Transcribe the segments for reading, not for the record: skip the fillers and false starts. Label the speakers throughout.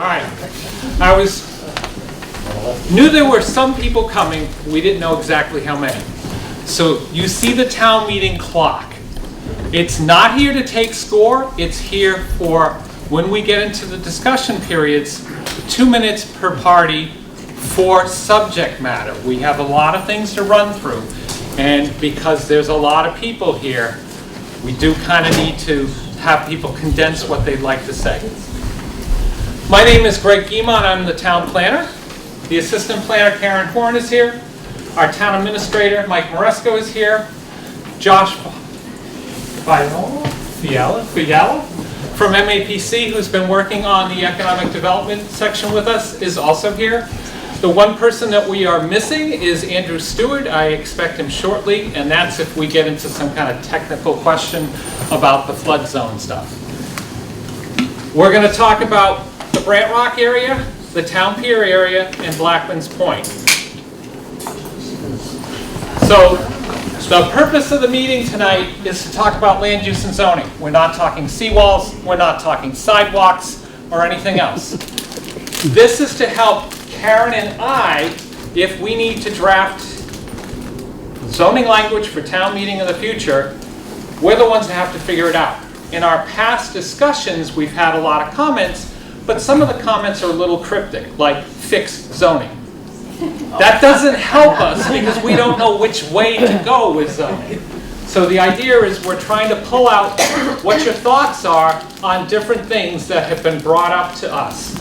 Speaker 1: right. Knew there were some people coming. We didn't know exactly how many. So you see the town meeting clock. It's not here to take score. It's here for when we get into the discussion periods, 2 minutes per party for subject matter. We have a lot of things to run through. And because there's a lot of people here, we do kind of need to have people condense what they'd like to say. My name is Greg Guimont. I'm the town planner. The assistant planner, Karen Horn, is here. Our town administrator, Mike Moresco, is here. Josh Fiala from MAPC, who's been working on the economic development section with us, is also here. The one person that we are missing is Andrew Stewart. I expect him shortly, and that's if we get into some kind of technical question about the flood zone stuff. We're going to talk about the Brant Rock area, the Town Pier area, and Blackman's Point. So the purpose of the meeting tonight is to talk about land use and zoning. We're not talking seawalls, we're not talking sidewalks, or anything else. This is to help Karen and I, if we need to draft zoning language for town meeting in the future, we're the ones that have to figure it out. In our past discussions, we've had a lot of comments, but some of the comments are a little cryptic, like fixed zoning. That doesn't help us because we don't know which way to go with zoning. So the idea is we're trying to pull out what your thoughts are on different things that have been brought up to us.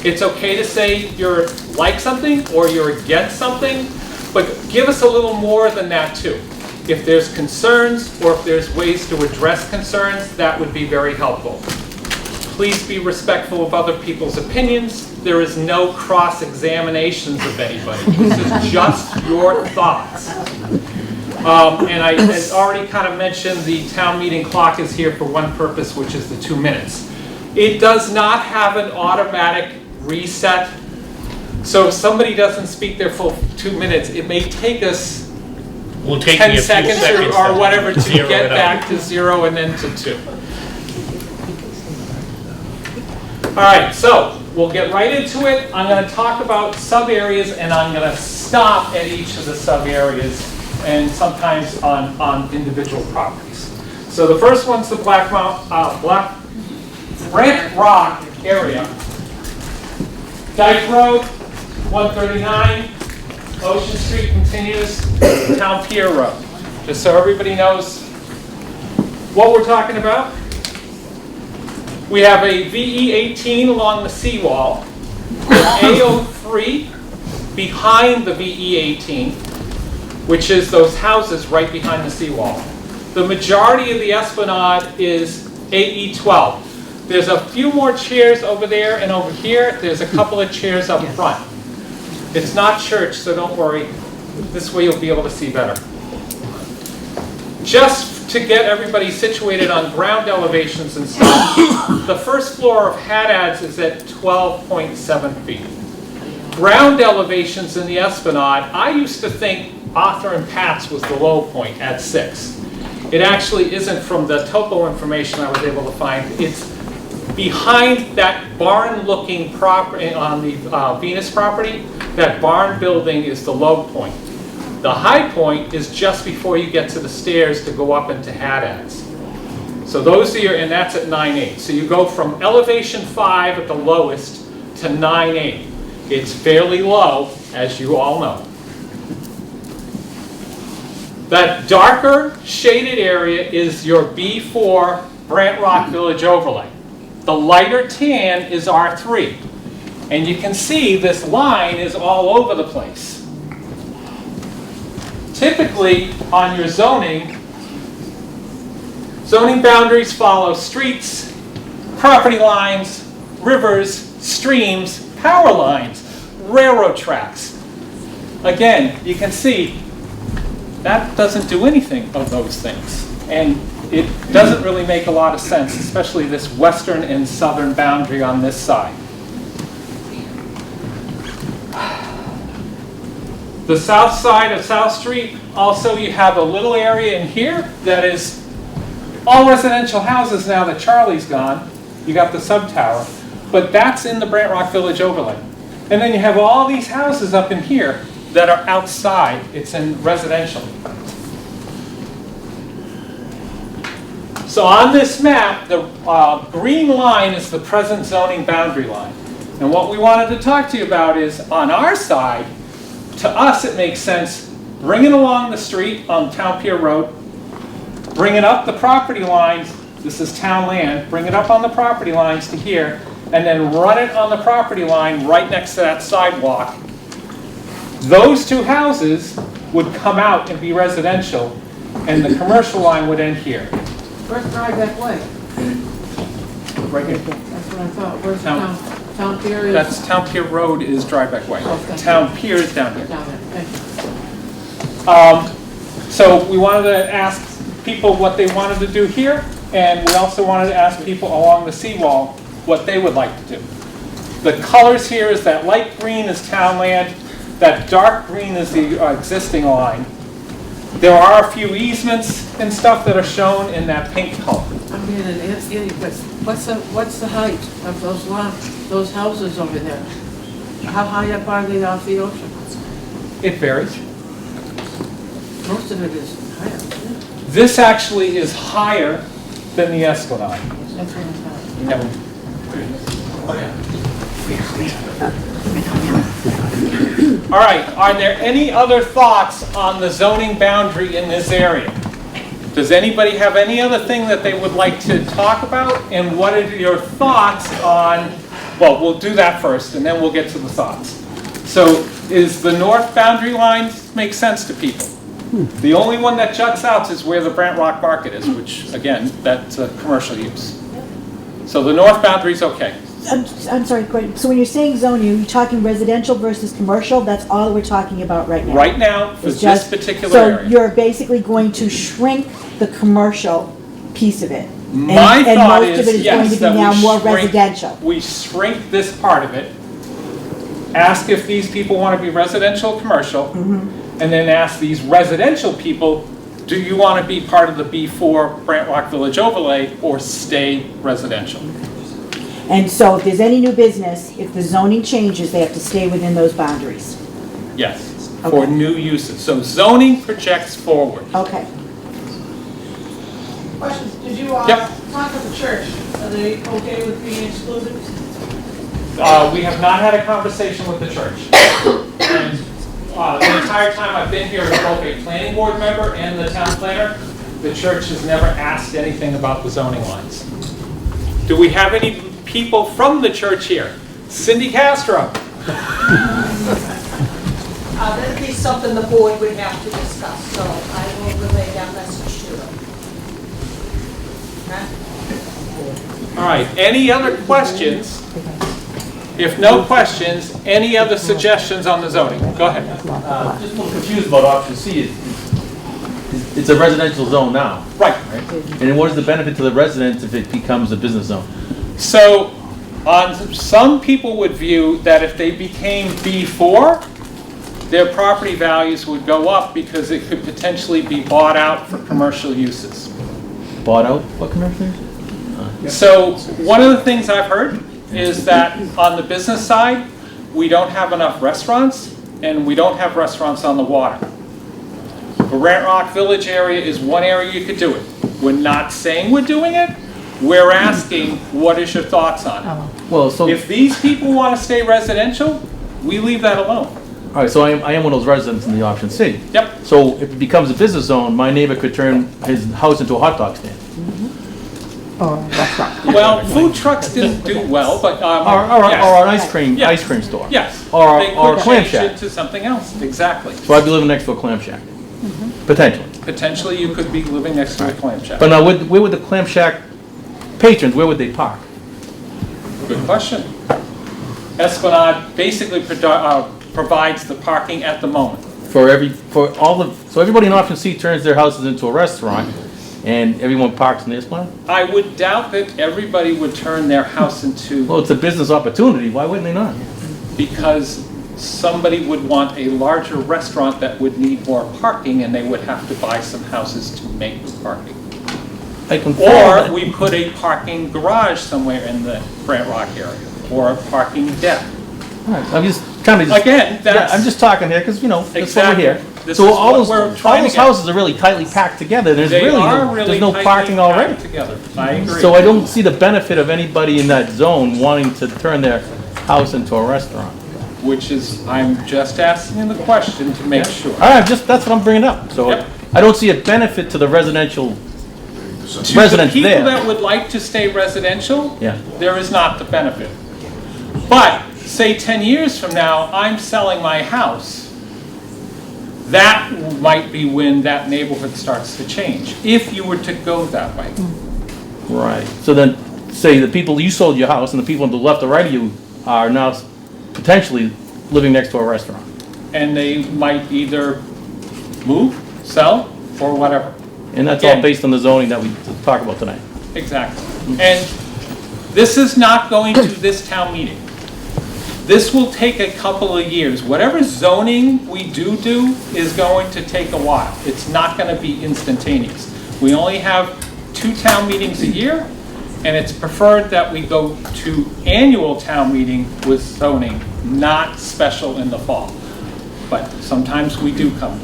Speaker 1: It's okay to say you're like something or you're against something, but give us a little more than that too. If there's concerns or if there's ways to address concerns, that would be very helpful. Please be respectful of other people's opinions. There is no cross-examinations of anybody. This is just your thoughts. And I had already kind of mentioned the town meeting clock is here for one purpose, which is the 2 minutes. It does not have an automatic reset. So if somebody doesn't speak their full 2 minutes, it may take us 10 seconds or whatever to get back to 0 and then to 2. All right, so we'll get right into it. I'm going to talk about sub-areas, and I'm going to stop at each of the sub-areas and sometimes on individual properties. So the first one's the Brant Rock area. Dyke Road, 139, Ocean Street continues, Town Pier Road. Just so everybody knows what we're talking about. We have a VE18 along the seawall, A03 behind the VE18, which is those houses right behind the seawall. The majority of the Esplanade is AE12. There's a few more chairs over there and over here. There's a couple of chairs up front. It's not church, so don't worry. This way you'll be able to see better. Just to get everybody situated on ground elevations and stuff, the first floor of Haddad's is at 12.7 feet. Ground elevations in the Esplanade, I used to think Arthur and Pat's was the low point at 6. It actually isn't from the topo information I was able to find. It's behind that barn-looking property on the Venus property. That barn building is the low point. The high point is just before you get to the stairs to go up into Haddad's. So those are your, and that's at 9.8. So you go from elevation 5 at the lowest to 9.8. It's fairly low, as you all know. That darker shaded area is your B4 Brant Rock Village overlay. The lighter tan is R3. And you can see this line is all over the place. Typically, on your zoning boundaries follow streets, property lines, rivers, streams, power lines, railroad tracks. Again, you can see that doesn't do anything of those things. And it doesn't really make a lot of sense, especially this western and southern boundary on this side. The south side of South Street, also you have a little area in here that is all residential houses now that Charlie's gone. You got the sub tower. But that's in the Brant Rock Village overlay. And then you have all these houses up in here that are outside. It's in residential. So on this map, the green line is the present zoning boundary line. And what we wanted to talk to you about is, on our side, to us it makes sense, bring it along the street on Town Pier Road, bring it up the property lines, this is town land, bring it up on the property lines to here, and then run it on the property line right next to that sidewalk. Those two houses would come out and be residential, and the commercial line would end here.
Speaker 2: Where's Ryback Way?
Speaker 1: Right here.
Speaker 2: That's what I thought. Where's
Speaker 1: Town-
Speaker 2: Town Pier is?
Speaker 1: That's Town Pier Road is Dryback Way.
Speaker 2: Okay.
Speaker 1: Town Pier is down here.
Speaker 2: Down there, thank you.
Speaker 1: So we wanted to ask people what they wanted to do here, and we also wanted to ask people along the seawall what they would like to do. The colors here is that light green is town land, that dark green is the existing line. There are a few easements and stuff that are shown in that pink color.
Speaker 2: I'm being an idiot, but what's the height of those houses over there? How high up are they off the ocean?
Speaker 1: It varies.
Speaker 2: Most of it is higher, isn't it?
Speaker 1: This actually is higher than the Esplanade.
Speaker 2: That's what I thought.
Speaker 1: All right, are there any other thoughts on the zoning boundary in this area? Does anybody have any other thing that they would like to talk about? And what are your thoughts on, well, we'll do that first and then we'll get to the thoughts. So is the north boundary line make sense to people? The only one that juts out is where the Brant Rock Market is, which again, that's a commercial use. So the north boundary is okay.
Speaker 3: I'm sorry, Gordon. So when you're saying zoning, are you talking residential versus commercial? That's all we're talking about right now.
Speaker 1: Right now, for
Speaker 3: It's
Speaker 1: this
Speaker 3: just-
Speaker 1: particular area.
Speaker 3: So you're basically going to shrink the commercial piece of it.
Speaker 1: My
Speaker 3: and
Speaker 1: thought
Speaker 3: most of
Speaker 1: is,
Speaker 3: it is
Speaker 1: yes,
Speaker 3: going to
Speaker 1: that
Speaker 3: be now
Speaker 1: we
Speaker 3: more
Speaker 1: shrink-
Speaker 3: residential.
Speaker 1: We shrink this part of it, ask if these people want to be residential or commercial, and then ask these residential people, do you want to be part of the B4 Brant Rock Village overlay or stay residential?
Speaker 3: And so if there's any new business, if the zoning changes, they have to stay within those boundaries.
Speaker 1: Yes, for
Speaker 3: Okay.
Speaker 1: new uses. So zoning projects forward.
Speaker 3: Okay.
Speaker 4: Question, did you
Speaker 1: Yep.
Speaker 4: talk with the church? Are they okay with being excluded?
Speaker 1: We have not had a conversation with the church. And the entire time I've been here as both a planning board member and the town planner, the church has never asked anything about the zoning lines. Do we have any people from the church here? Cindy Castro.
Speaker 4: That'd be something the board would have to discuss, so I will relay that message to them. Okay?
Speaker 1: All right, any other questions? If no questions, any other suggestions on the zoning? Go ahead.
Speaker 5: Just a little confused about option C. It's a residential zone now,
Speaker 1: Right.
Speaker 5: right? And then what is the benefit to the residents if it becomes a business zone?
Speaker 1: So, some people would view that if they became B4, their property values would go up because it could potentially be bought out for commercial uses.
Speaker 5: Bought out? What commercial?
Speaker 1: So, one of the things I've heard is that on the business side, we don't have enough restaurants, and we don't have restaurants on the water. The Brant Rock Village area is one area you could do it. We're not saying we're doing it, we're asking, what is your thoughts on it?
Speaker 5: Well, so,
Speaker 1: If these people want to stay residential, we leave that alone.
Speaker 5: all right, so I am one of those residents in the option C.
Speaker 1: Yep.
Speaker 5: So if it becomes a business zone, my neighbor could turn his house into a hot dog stand.
Speaker 1: Well, food trucks didn't do well, but,
Speaker 5: Or
Speaker 1: yes.
Speaker 5: an ice cream
Speaker 1: Yes.
Speaker 5: store.
Speaker 1: Yes.
Speaker 5: Or
Speaker 1: They
Speaker 5: a
Speaker 1: could
Speaker 5: clam
Speaker 1: change
Speaker 5: shack.
Speaker 1: it to something else, exactly.
Speaker 5: So I'd be living next to a clam shack, potentially.
Speaker 1: Potentially, you could be living next to a clam shack.
Speaker 5: But now, where would the clam shack patrons, where would they park?
Speaker 1: Good question. Esplanade basically provides the parking at the moment.
Speaker 5: So everybody in option C turns their houses into a restaurant, and everyone parks in the Esplanade?
Speaker 1: I would doubt that everybody would turn their house into,
Speaker 5: Well, it's a business opportunity, why wouldn't they not?
Speaker 1: because somebody would want a larger restaurant that would need more parking, and they would have to buy some houses to make the parking.
Speaker 5: I can
Speaker 1: Or we put a parking garage somewhere in the Brant Rock area. or a parking deck.
Speaker 5: All right, I'm just kind of.
Speaker 1: Again, that's.
Speaker 5: I'm just talking here, because, that's what we're
Speaker 1: Exactly.
Speaker 5: here.
Speaker 1: This
Speaker 5: So
Speaker 1: is
Speaker 5: all
Speaker 1: what
Speaker 5: those,
Speaker 1: we're
Speaker 5: all
Speaker 1: trying to
Speaker 5: those
Speaker 1: get.
Speaker 5: houses are really tightly packed together, there's
Speaker 1: They
Speaker 5: really,
Speaker 1: are really
Speaker 5: there's no
Speaker 1: tightly
Speaker 5: parking
Speaker 1: packed
Speaker 5: already.
Speaker 1: together. I agree.
Speaker 5: So I don't see the benefit of anybody in that zone wanting to turn their house into a restaurant.
Speaker 1: Which is, I'm just asking the question to make sure.
Speaker 5: All right, that's what I'm bringing up. So
Speaker 1: Yep.
Speaker 5: I don't see a benefit to the residential
Speaker 1: To the
Speaker 5: residents
Speaker 1: people
Speaker 5: there.
Speaker 1: that would like to stay residential,
Speaker 5: Yeah.
Speaker 1: there is not the benefit. But, say 10 years from now, I'm selling my house, that might be when that neighborhood starts to change, if you were to go that way.
Speaker 5: Right. So then, say the people, you sold your house, and the people on the left or right of you are now potentially living next to a restaurant.
Speaker 1: And they might either move, sell, or whatever.
Speaker 5: And that's all
Speaker 1: Again.
Speaker 5: based on the zoning that we talk about tonight.
Speaker 1: Exactly. And this is not going to this town meeting. This will take a couple of years. Whatever zoning we do is going to take a while. It's not going to be instantaneous. We only have 2 town meetings a year, and it's preferred that we go to annual town meeting with zoning, not special in the fall. But sometimes we do come.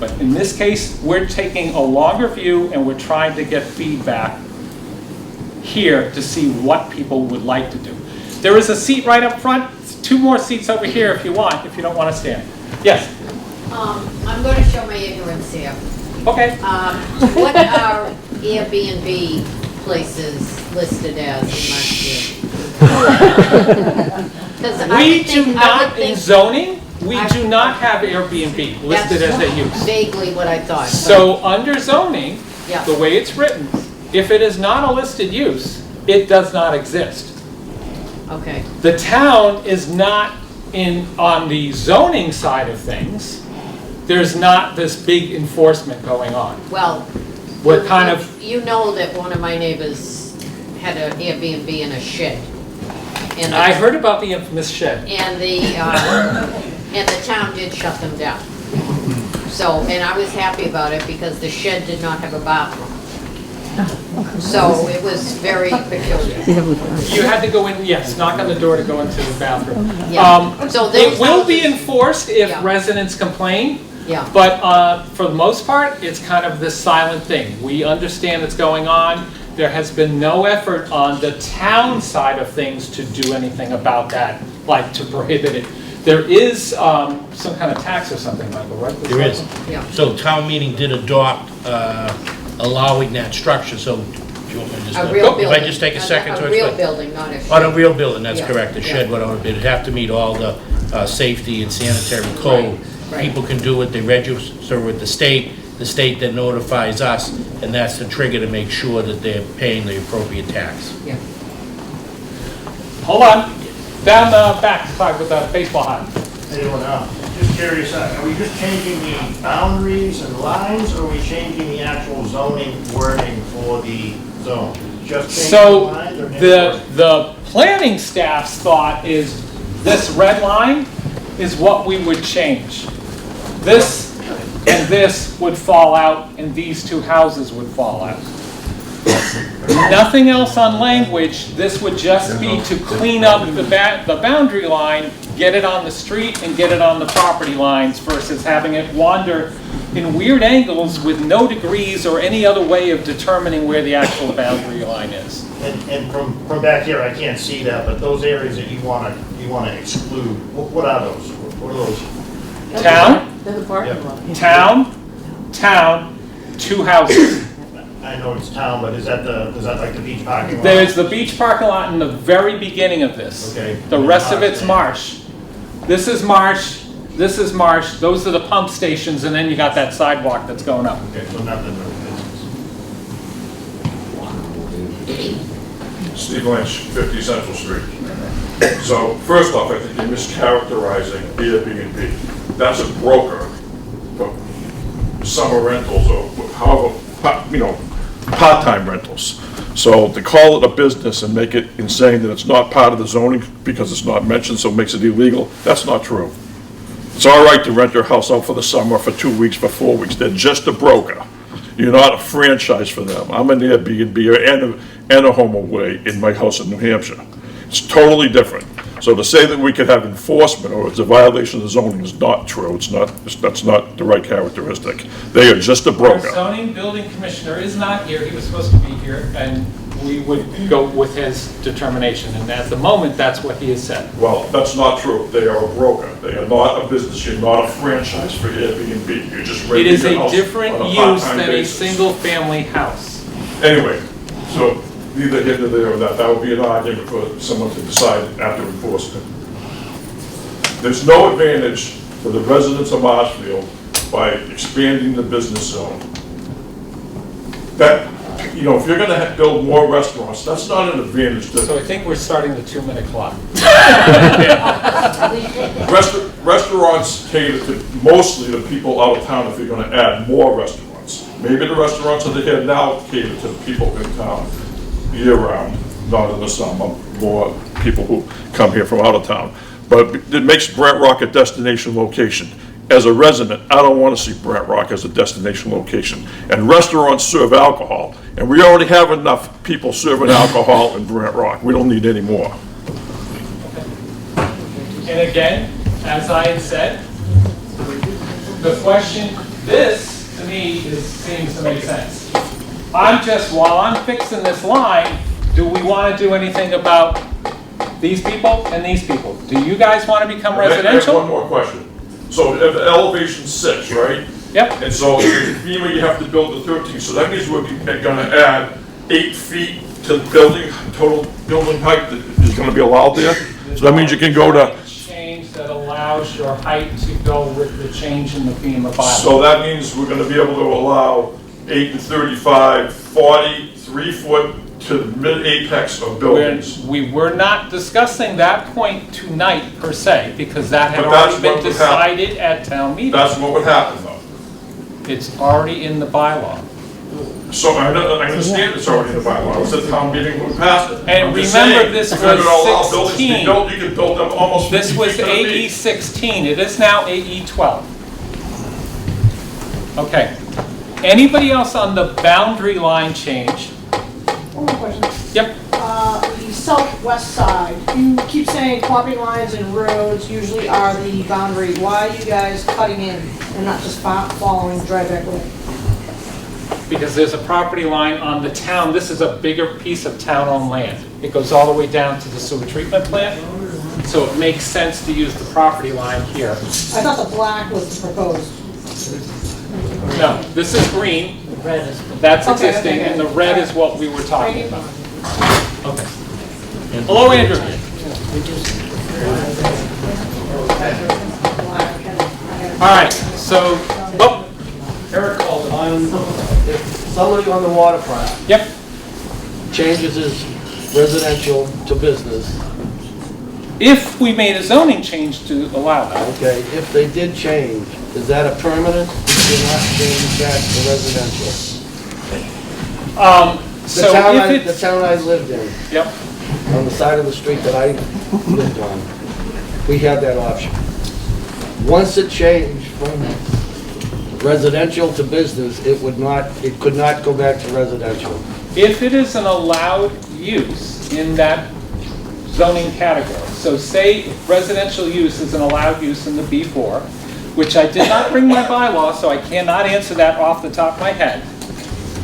Speaker 1: But in this case, we're taking a longer view, and we're trying to get feedback here to see what people would like to do. There is a seat right up front, 2 more seats over here if you want, if you don't want to stand. Yes,
Speaker 6: I'm going to show my ignorance here.
Speaker 1: okay.
Speaker 6: What are Airbnb places listed as in Marshfield? 'Cause I
Speaker 1: We
Speaker 6: would
Speaker 1: do
Speaker 6: think- I
Speaker 1: not,
Speaker 6: would
Speaker 1: in
Speaker 6: think
Speaker 1: zoning, we do not have Airbnb listed as a
Speaker 6: that's
Speaker 1: use.
Speaker 6: Vaguely what I thought.
Speaker 1: So under zoning,
Speaker 6: Yeah.
Speaker 1: the way it's written, if it is not a listed use, it does not exist.
Speaker 6: Okay,
Speaker 1: The town is not on the zoning side of things, there's not this big enforcement going on.
Speaker 6: well.
Speaker 1: We're kind of,
Speaker 6: You know that one of my neighbors had an Airbnb in a shed. And
Speaker 1: I heard about the infamous shed.
Speaker 6: And the town did shut them down. So, and I was happy about it because the shed did not have a bathroom. So it was very peculiar.
Speaker 1: You had to go in, yes, knock on the door to go into the bathroom.
Speaker 6: Yeah. So those
Speaker 1: It will be
Speaker 6: houses-
Speaker 1: enforced if
Speaker 6: Yeah.
Speaker 1: residents complain,
Speaker 6: Yeah,
Speaker 1: but for the most part, it's kind of this silent thing. We understand it's going on. There has been no effort on the town side of things to do anything about that, like to prohibit it. There is some kind of tax or something, Michael, right?
Speaker 7: There is.
Speaker 6: yeah.
Speaker 7: So town meeting did adopt allowing that structure, so do you want me to just?
Speaker 6: A real building.
Speaker 7: If I just take a second to
Speaker 6: A real
Speaker 7: explain.
Speaker 6: building, not a shed.
Speaker 7: On a real building, that's
Speaker 6: Yeah,
Speaker 7: correct, the
Speaker 6: yeah.
Speaker 7: shed, whatever, it'd have to meet all the safety and sanitary code.
Speaker 6: right.
Speaker 7: People can do it, they register with the state then notifies us, and that's the trigger to make sure that they're paying the appropriate tax.
Speaker 6: Yeah.
Speaker 1: Hold on. Down the back side with the baseball hat.
Speaker 8: Anyone else? Just curious, are we just changing the boundaries and lines, or are we changing the actual zoning wording for the zone? Just changing the
Speaker 1: So
Speaker 8: lines or?
Speaker 1: the planning staff's thought is this red line is what we would change. This and this would fall out, and these 2 houses would fall out. Nothing else on language, this would just be to clean up the boundary line, get it on the street and get it on the property lines versus having it wander in weird angles with no degrees or any other way of determining where the actual boundary line is.
Speaker 8: And from back here, I can't see that, but those areas that you wanna exclude, what are those? What are those?
Speaker 1: Town,
Speaker 2: Then the parking lot.
Speaker 1: town, 2 houses.
Speaker 8: I know it's town, but is that like the beach parking lot?
Speaker 1: There's the beach parking lot in the very beginning of this.
Speaker 8: Okay.
Speaker 1: The rest of it's marsh. This is marsh, this is marsh, those are the pump stations, and then you got that sidewalk that's going up.
Speaker 8: Okay, so nothing but business.
Speaker 9: Steve Lynch, 50 Central Street. So first off, I think you're mischaracterizing Airbnb. That's a broker for summer rentals or however, part-time rentals. So to call it a business and make it in saying that it's not part of the zoning because it's not mentioned, so it makes it illegal, that's not true. It's all right to rent your house out for the summer for 2 weeks, for 4 weeks. They're just a broker. You're not a franchise for them. I'm an Airbnb and a home away in my house in New Hampshire. It's totally different. So to say that we could have enforcement or it's a violation of the zoning is not true. It's not, that's not the right characteristic. They are just a
Speaker 1: Our
Speaker 9: broker.
Speaker 1: zoning building commissioner is not here, he was supposed to be here, and we would go with his determination, and at the moment, that's what he has said.
Speaker 9: Well, that's not true. They are a broker. They are not a business. You're not a franchise for Airbnb. You're just
Speaker 1: It
Speaker 9: renting
Speaker 1: is
Speaker 9: your
Speaker 1: a
Speaker 9: house
Speaker 1: different
Speaker 9: on a
Speaker 1: use
Speaker 9: part-time
Speaker 1: than a
Speaker 9: basis.
Speaker 1: single-family house.
Speaker 9: Anyway, so neither here nor there on that. That would be an argument for someone to decide after enforcement. There's no advantage for the residents of Marshfield by expanding the business zone. That, you know, if you're gonna build more restaurants, that's not an advantage to.
Speaker 1: So I think we're starting the 2-minute clock.
Speaker 9: Restaurants cater to mostly the people out of town if you're gonna add more restaurants. Maybe the restaurants that they have now cater to the people in town year-round, not in the summer, more people who come here from out of town. But it makes Brant Rock a destination location. As a resident, I don't want to see Brant Rock as a destination location. And restaurants serve alcohol, and we already have enough people serving alcohol in Brant Rock. We don't need any more.
Speaker 1: And again, as I had said, the question, this, to me, seems to make sense. While I'm fixing this line, do we want to do anything about these people and these people? Do you guys want to become
Speaker 9: I have one
Speaker 1: residential?
Speaker 9: more question. So if elevation 6, right?
Speaker 1: Yep.
Speaker 9: And so in FEMA, you have to build the 13, so that means we're gonna add 8 feet to the building, total building height that is gonna be allowed there? So that means you can go to,
Speaker 1: Change that allows your height to go with the change in the FEMA bylaw.
Speaker 9: so that means we're gonna be able to allow 8 and 35, 40, 3 foot to the mid-apex of buildings.
Speaker 1: We were not discussing that point tonight per se, because that had
Speaker 9: But that's
Speaker 1: already been
Speaker 9: what would happen.
Speaker 1: decided at town meeting.
Speaker 9: That's what would happen though.
Speaker 1: It's already in the bylaw.
Speaker 9: So I understand it's already in the bylaw, it's at town meeting when we passed it.
Speaker 1: And
Speaker 9: I'm just
Speaker 1: remember,
Speaker 9: saying,
Speaker 1: this
Speaker 9: if you're gonna allow
Speaker 1: was
Speaker 9: buildings to be
Speaker 1: 16.
Speaker 9: built, you can build them almost 50
Speaker 1: This was
Speaker 9: feet to the
Speaker 1: AE
Speaker 9: feet.
Speaker 1: 16, it is now AE 12. Okay. Anybody else on the boundary line change?
Speaker 4: One more question.
Speaker 1: Yep.
Speaker 4: The southwest side, you keep saying property lines and roads usually are the boundary. Why are you guys cutting in and not just following Drybeck Way?
Speaker 1: Because there's a property line on the town, this is a bigger piece of town-owned land. It goes all the way down to the sewer treatment plant, so it makes sense to use the property line here.
Speaker 4: I thought the black was the proposed.
Speaker 1: No, this is green, that's
Speaker 4: Okay,
Speaker 1: existing,
Speaker 4: okay.
Speaker 1: and the red is what we were talking about. Okay. Hello, Andrew. All right, so, oh,
Speaker 10: Eric called if somebody on the waterfront
Speaker 1: yep,
Speaker 10: changes his residential to business,
Speaker 1: if we made a zoning change to allow that.
Speaker 10: okay, if they did change, is that a permanent? Did not change back to residential? The
Speaker 1: So
Speaker 10: town
Speaker 1: if
Speaker 10: the
Speaker 1: it's,
Speaker 10: town I lived in,
Speaker 1: yep,
Speaker 10: on the side of the street that I lived on, we had that option. Once it changed from residential to business, it could not go back to residential.
Speaker 1: if it is an allowed use in that zoning category, so say residential use is an allowed use in the B4, which I did not bring my bylaw, so I cannot answer that off the top of my head,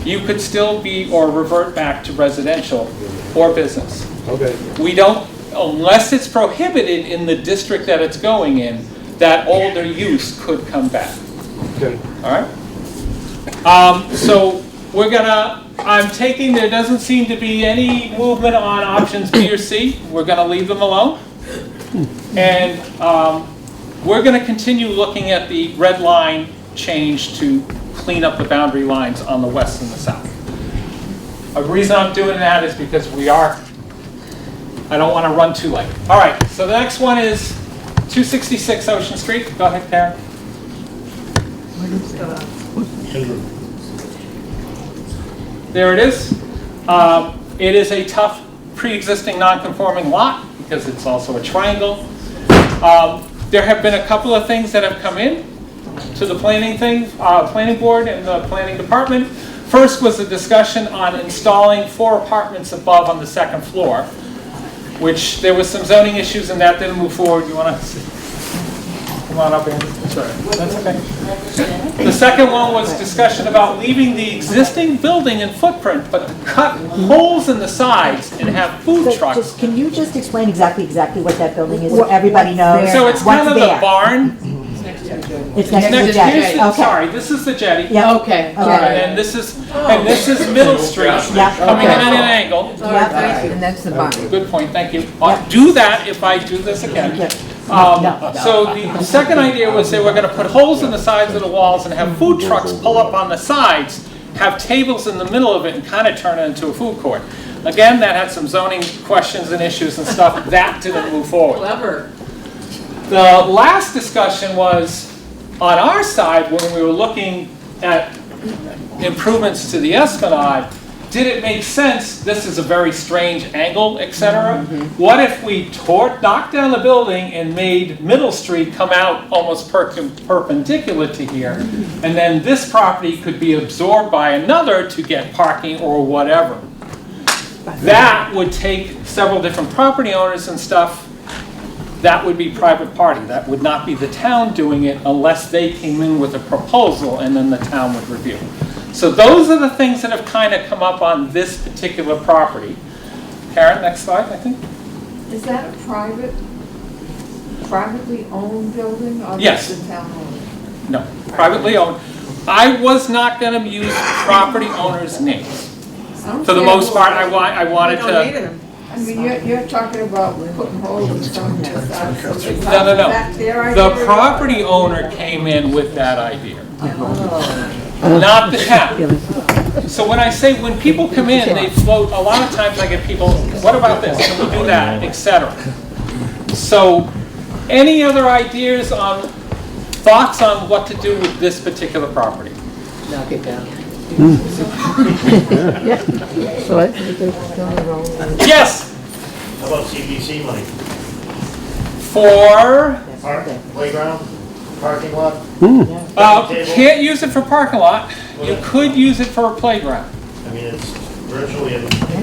Speaker 1: you could still be, or revert back to residential or business.
Speaker 10: Okay.
Speaker 1: We don't, unless it's prohibited in the district that it's going in, that older use could come back.
Speaker 10: Okay.
Speaker 1: All right? So we're gonna, I'm taking, there doesn't seem to be any movement on options B or C. We're gonna leave them alone. And we're gonna continue looking at the red line change to clean up the boundary lines on the west and the south. The reason I'm doing that is because I don't wanna run too late. All right, so the next one is 266 Ocean Street. Go ahead, Karen. There it is. It is a tough pre-existing non-conforming lot because it's also a triangle. There have been a couple of things that have come in to the planning board and the planning department. First was a discussion on installing 4 apartments above on the second floor. which there was some zoning issues and that didn't move forward. You want to come on up, Andy? Sorry. That's okay. The second one was discussion about leaving the existing building and footprint, but to cut holes in the sides and have food
Speaker 3: So
Speaker 1: trucks.
Speaker 3: just, can you just explain exactly what that building is, so everybody knows?
Speaker 1: So it's kind of
Speaker 3: what's
Speaker 1: the
Speaker 3: there?
Speaker 1: barn.
Speaker 3: It's next to the
Speaker 1: Here's
Speaker 3: jetty,
Speaker 1: the-
Speaker 3: okay.
Speaker 1: Sorry, this is the jetty.
Speaker 3: Yep.
Speaker 2: Okay.
Speaker 1: All right, and this is Middle Street,
Speaker 3: Yep,
Speaker 1: coming in
Speaker 3: okay.
Speaker 1: at an angle.
Speaker 2: All right, thank you. And that's the barn.
Speaker 1: Good point, thank you. I'll do that if I do this again.
Speaker 3: Yep.
Speaker 1: So the second idea was they were gonna put holes in the sides of the walls and have food trucks pull up on the sides, have tables in the middle of it and kind of turn it into a food court. Again, that had some zoning questions and issues and stuff. That didn't move forward.
Speaker 2: Clever.
Speaker 1: The last discussion was on our side when we were looking at improvements to the Esplanade. Did it make sense? This is a very strange angle, etc. What if we knocked down the building and made Middle Street come out almost perpendicular to here, and then this property could be absorbed by another to get parking or whatever? That would take several different property owners and stuff. That would be private party. That would not be the town doing it unless they came in with a proposal and then the town would review. So those are the things that have kind of come up on this particular property. Karen, next slide, I think.
Speaker 11: Is that a privately owned building or
Speaker 1: Yes.
Speaker 11: just the town owned?
Speaker 1: No, privately owned. I was not going to use property owners' names. For the most part, I wanted
Speaker 2: We don't need
Speaker 1: to.
Speaker 2: them.
Speaker 11: I mean, you're talking about putting holes in some of the sides.
Speaker 1: No, no, no.
Speaker 11: That's their idea
Speaker 1: The
Speaker 11: or
Speaker 1: property
Speaker 11: yours?
Speaker 1: owner came in with that idea, not the town. So when I say, when people come in, they float, a lot of times I get people, what about this, can we do that, etc. So, any other ideas on, thoughts on what to do with this particular property?
Speaker 2: Knock it down.
Speaker 1: Yes,
Speaker 8: How about CBC money?
Speaker 1: for,
Speaker 8: Park, playground, parking lot?
Speaker 1: can't use it for parking lot, you could use it for a playground.
Speaker 8: I mean, it's virtually,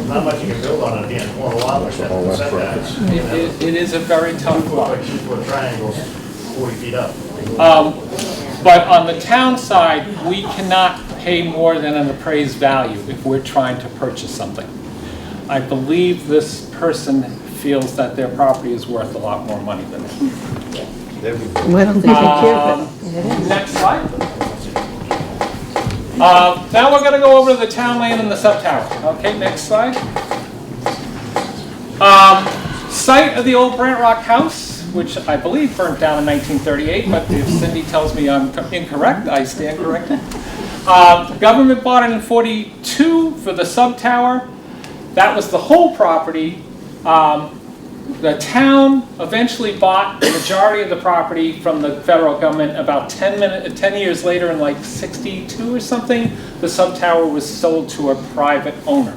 Speaker 8: not much you can build on it, again, it's more of a lot like that, the setbacks.
Speaker 1: It is a very tough lot.
Speaker 8: Like 2-foot triangles, 40 feet up.
Speaker 1: But on the town side, we cannot pay more than an appraised value if we're trying to purchase something. I believe this person feels that their property is worth a lot more money than it. Next slide. Now we're going to go over to the town land and the sub tower. Okay, next slide. Site of the old Brant Rock house, which I believe burnt down in 1938, but if Cindy tells me I'm incorrect, I stand corrected. Government bought it in 42 for the sub tower. That was the whole property. The town eventually bought the majority of the property from the federal government. About 10 years later, in like 62 or something, the sub tower was sold to a private owner.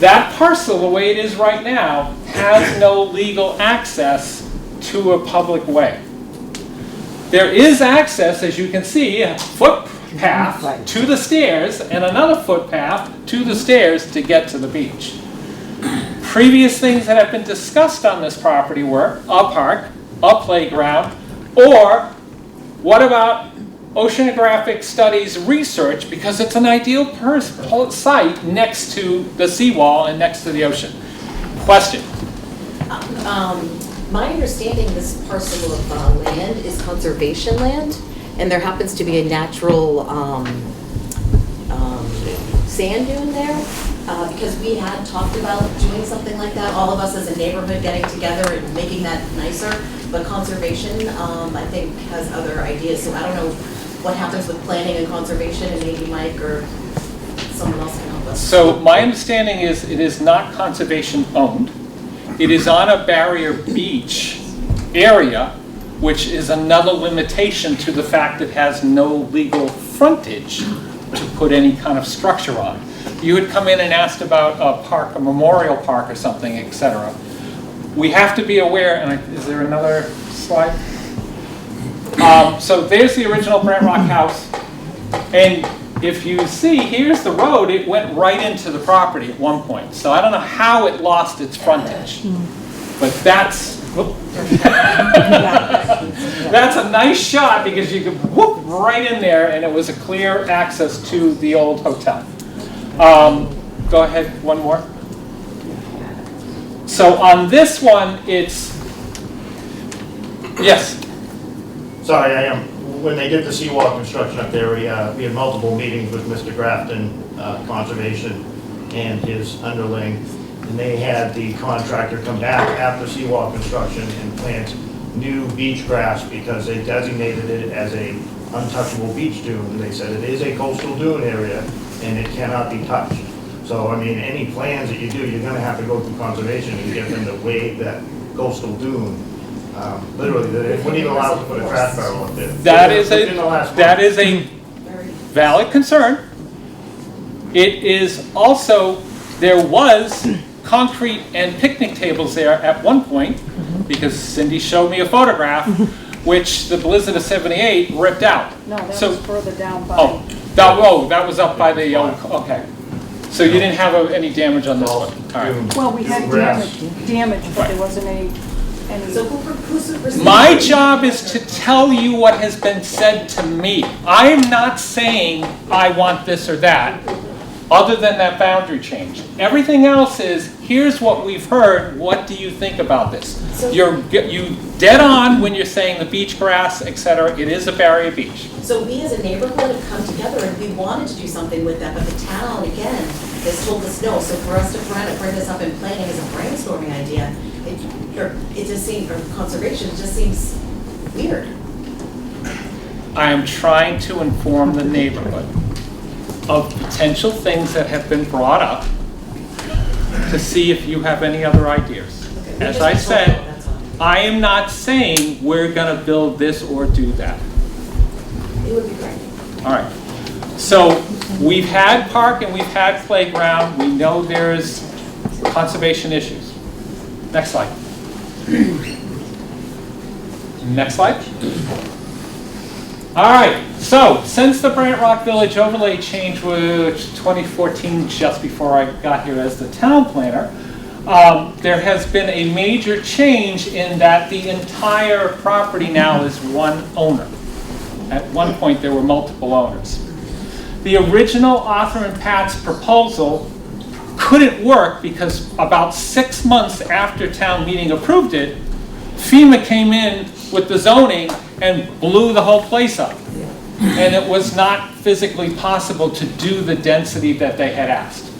Speaker 1: That parcel, the way it is right now, has no legal access to a public way. There is access, as you can see, a footpath to the stairs and another footpath to the stairs to get to the beach. Previous things that have been discussed on this property were a park, a playground, or what about oceanographic studies research, because it's an ideal site next to the seawall and next to the ocean. Question?
Speaker 12: My understanding, this parcel of land is conservation land, and there happens to be a natural sand dune there, because we had talked about doing something like that, all of us as a neighborhood getting together and making that nicer, but conservation, I think, has other ideas, so I don't know what happens with planning and conservation, and maybe Mike or someone else can help us.
Speaker 1: So my understanding is it is not conservation owned. It is on a barrier beach area, which is another limitation to the fact it has no legal frontage to put any kind of structure on. You had come in and asked about a park, a memorial park or something, etc. We have to be aware, and is there another slide? So there's the original Brant Rock house, and if you see, here's the road, it went right into the property at one point. So I don't know how it lost its frontage. But that's, whoop. That's a nice shot because you could whoop right in there and it was a clear access to the old hotel. Go ahead, one more. So on this one, it's, yes?
Speaker 8: Sorry, when they did the seawall construction up there, we had multiple meetings with Mr. Grafton, Conservation, and his underling. And they had the contractor come back after seawall construction and plant new beach grass because they designated it as a untouchable beach dune. And they said it is a coastal dune area and it cannot be touched. So, I mean, any plans that you do, you're gonna have to go through conservation and get them to waive that coastal dune. Literally, they wouldn't even allow us to put a trash barrel up there.
Speaker 1: That is
Speaker 8: Within the last
Speaker 1: that
Speaker 8: month.
Speaker 1: is a valid concern. It is also, there was concrete and picnic tables there at one point, because Cindy showed me a photograph, which the blizzard of '78 ripped out.
Speaker 11: No, that
Speaker 1: So-
Speaker 11: was further down by.
Speaker 1: Oh, that was up by the, okay. So you didn't have any damage on this one? All right.
Speaker 11: Well, we had damage, but there wasn't any.
Speaker 12: So who's responsible?
Speaker 1: My job is to tell you what has been said to me. I am not saying I want this or that, other than that boundary change. Everything else is, here's what we've heard, what do you think about this?
Speaker 12: So-
Speaker 1: You dead on when you're saying the beach grass, et cetera, it is a barrier beach.
Speaker 12: So we as a neighborhood have come together and we wanted to do something with that, but the town, again, has told us no. So for us to try to bring this up in planning as a brainstorming idea, it just seems, or conservation, it just seems weird.
Speaker 1: I am trying to inform the neighborhood of potential things that have been brought up to see if you have any other ideas.
Speaker 12: We
Speaker 1: As
Speaker 12: just
Speaker 1: I
Speaker 12: been told
Speaker 1: said,
Speaker 12: no, that's all.
Speaker 1: I am not saying we're gonna build this or do that.
Speaker 12: It would be great.
Speaker 1: All right. So we've had park and we've had playground. We know there's conservation issues. Next slide. Next slide. All right, so since the Brant Rock Village overlay change was 2014, just before I got here as the town planner, there has been a major change in that the entire property now is one owner. At one point, there were multiple owners. The original Arthur and Pat's proposal couldn't work because about 6 months after town meeting approved it, FEMA came in with the zoning and blew the whole place up. And it was not physically possible to do the density that they had asked.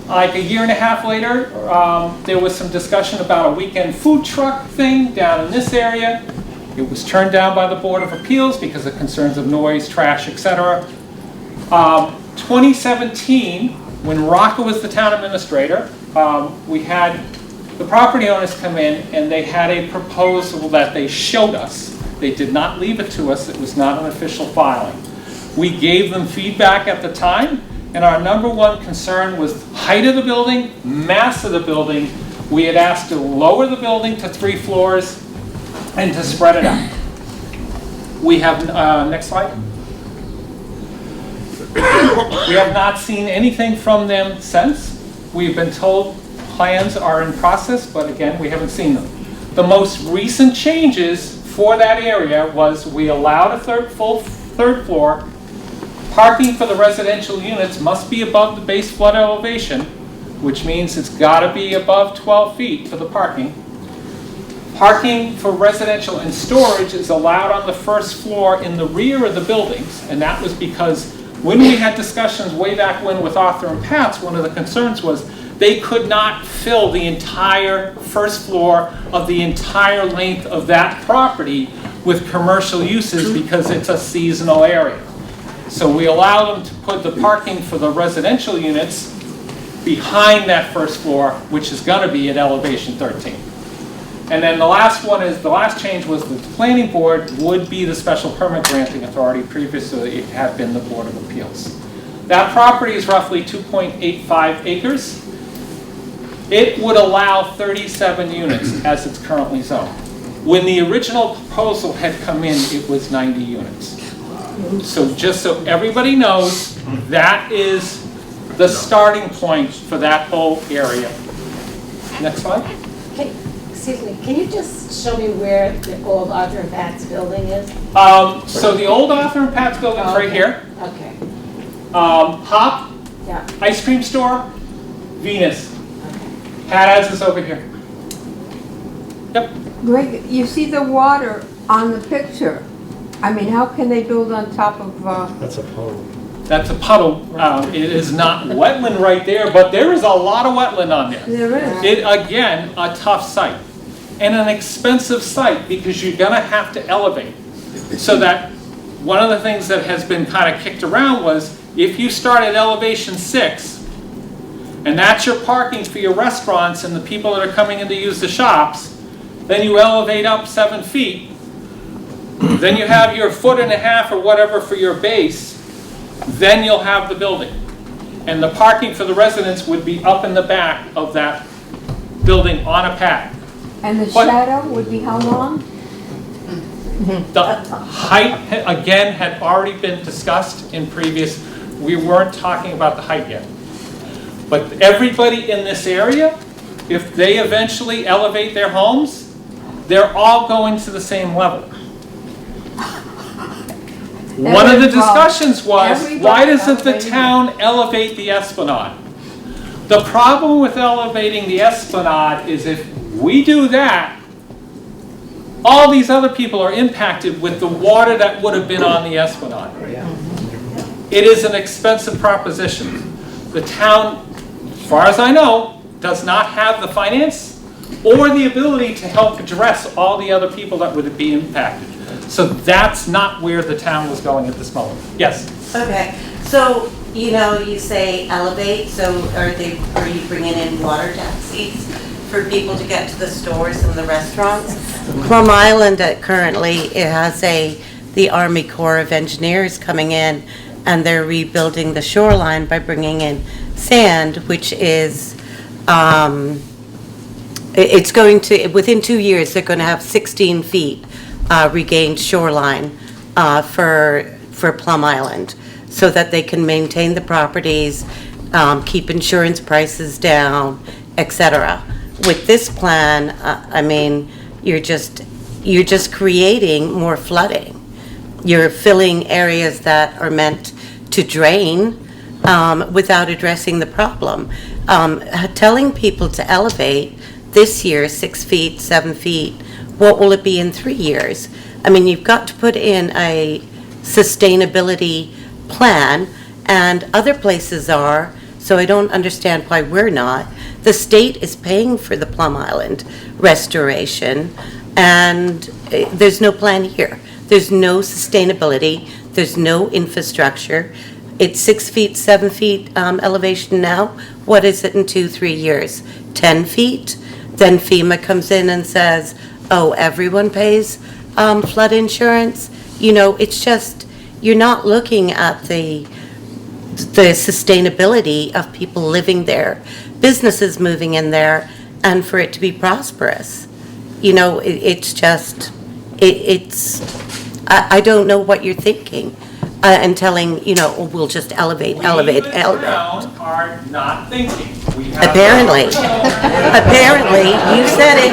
Speaker 1: Like a year and a half later, there was some discussion about a weekend food truck thing down in this area. It was turned down by the Board of Appeals because of concerns of noise, trash, etc. 2017, when Rocca was the town administrator, we had the property owners come in and they had a proposal that they showed us. They did not leave it to us. It was not an official filing. We gave them feedback at the time, and our number one concern was height of the building, mass of the building. We had asked to lower the building to 3 floors and to spread it out. We have, next slide. We have not seen anything from them since. We've been told plans are in process, but again, we haven't seen them. The most recent changes for that area was we allowed a full third floor. Parking for the residential units must be above the base flood elevation, which means it's got to be above 12 feet for the parking. Parking for residential and storage is allowed on the first floor in the rear of the buildings, and that was because when we had discussions way back when with Arthur and Pat's, one of the concerns was they could not fill the entire first floor of the entire length of that property with commercial uses because it's a seasonal area. So we allow them to put the parking for the residential units behind that first floor, which is going to be at elevation 13. And then the last one is, the last change was the planning board would be the special permit granting authority. Previously, it had been the Board of Appeals. That property is roughly 2.85 acres. It would allow 37 units as it's currently zoned. When the original proposal had come in, it was 90 units. So just so everybody knows, that is the starting point for that whole area. Next slide.
Speaker 13: Excuse me, can you just show me where the old Arthur and Pat's building is?
Speaker 1: So the old Arthur and Pat's building's right here.
Speaker 13: Okay,
Speaker 1: Hop,
Speaker 13: yeah,
Speaker 1: ice cream store, Venus. Haddad's is over here. Yep.
Speaker 11: Greg, you see the water on the picture. I mean, how can they build on top of,
Speaker 10: That's a pole.
Speaker 1: That's a puddle. It is not wetland right there, but there is a lot of wetland on there.
Speaker 11: there is?
Speaker 1: It, again, a tough site and an expensive site because you're gonna have to elevate. So that, one of the things that has been kind of kicked around was if you start at elevation 6 and that's your parking for your restaurants and the people that are coming in to use the shops, then you elevate up 7 feet, then you have your 1.5 feet or whatever for your base, then you'll have the building. And the parking for the residents would be up in the back of that building on a pad.
Speaker 11: And the
Speaker 1: What?
Speaker 11: shadow would be how long?
Speaker 1: The height, again, had already been discussed in previous, we weren't talking about the height yet. But everybody in this area, if they eventually elevate their homes, they're all going to the same level. One of the discussions was, why doesn't the town elevate the Esplanade? The problem with elevating the Esplanade is if we do that, all these other people are impacted with the water that would have been on the Esplanade. It is an expensive proposition. The town, as far as I know, does not have the finance or the ability to help address all the other people that would be impacted. So that's not where the town was going at this moment. Yes?
Speaker 14: Okay, so, you know, you say elevate, so are you bringing in water taxis for people to get to the stores and the restaurants? Plum Island currently, it has the Army Corps of Engineers coming in, and they're rebuilding the shoreline by bringing in sand, which is, it's going to, within 2 years, they're going to have 16 feet regained shoreline for Plum Island, so that they can maintain the properties, keep insurance prices down, etc. With this plan, I mean, you're just creating more flooding. You're filling areas that are meant to drain without addressing the problem. Telling people to elevate this year 6 feet, 7 feet, what will it be in 3 years? I mean, you've got to put in a sustainability plan, and other places are, so I don't understand why we're not. The state is paying for the Plum Island restoration, and there's no plan here. There's no sustainability, there's no infrastructure. It's 6 feet, 7 feet elevation now. What is it in 2-3 years? 10 feet? Then FEMA comes in and says, oh, everyone pays flood insurance. You know, it's just, you're not looking at the sustainability of people living there, businesses moving in there, and for it to be prosperous. You know, it's just, I don't know what you're thinking. And telling, you know, oh, we'll just elevate.
Speaker 1: We in the town are not thinking. We have
Speaker 14: Apparently, you said it.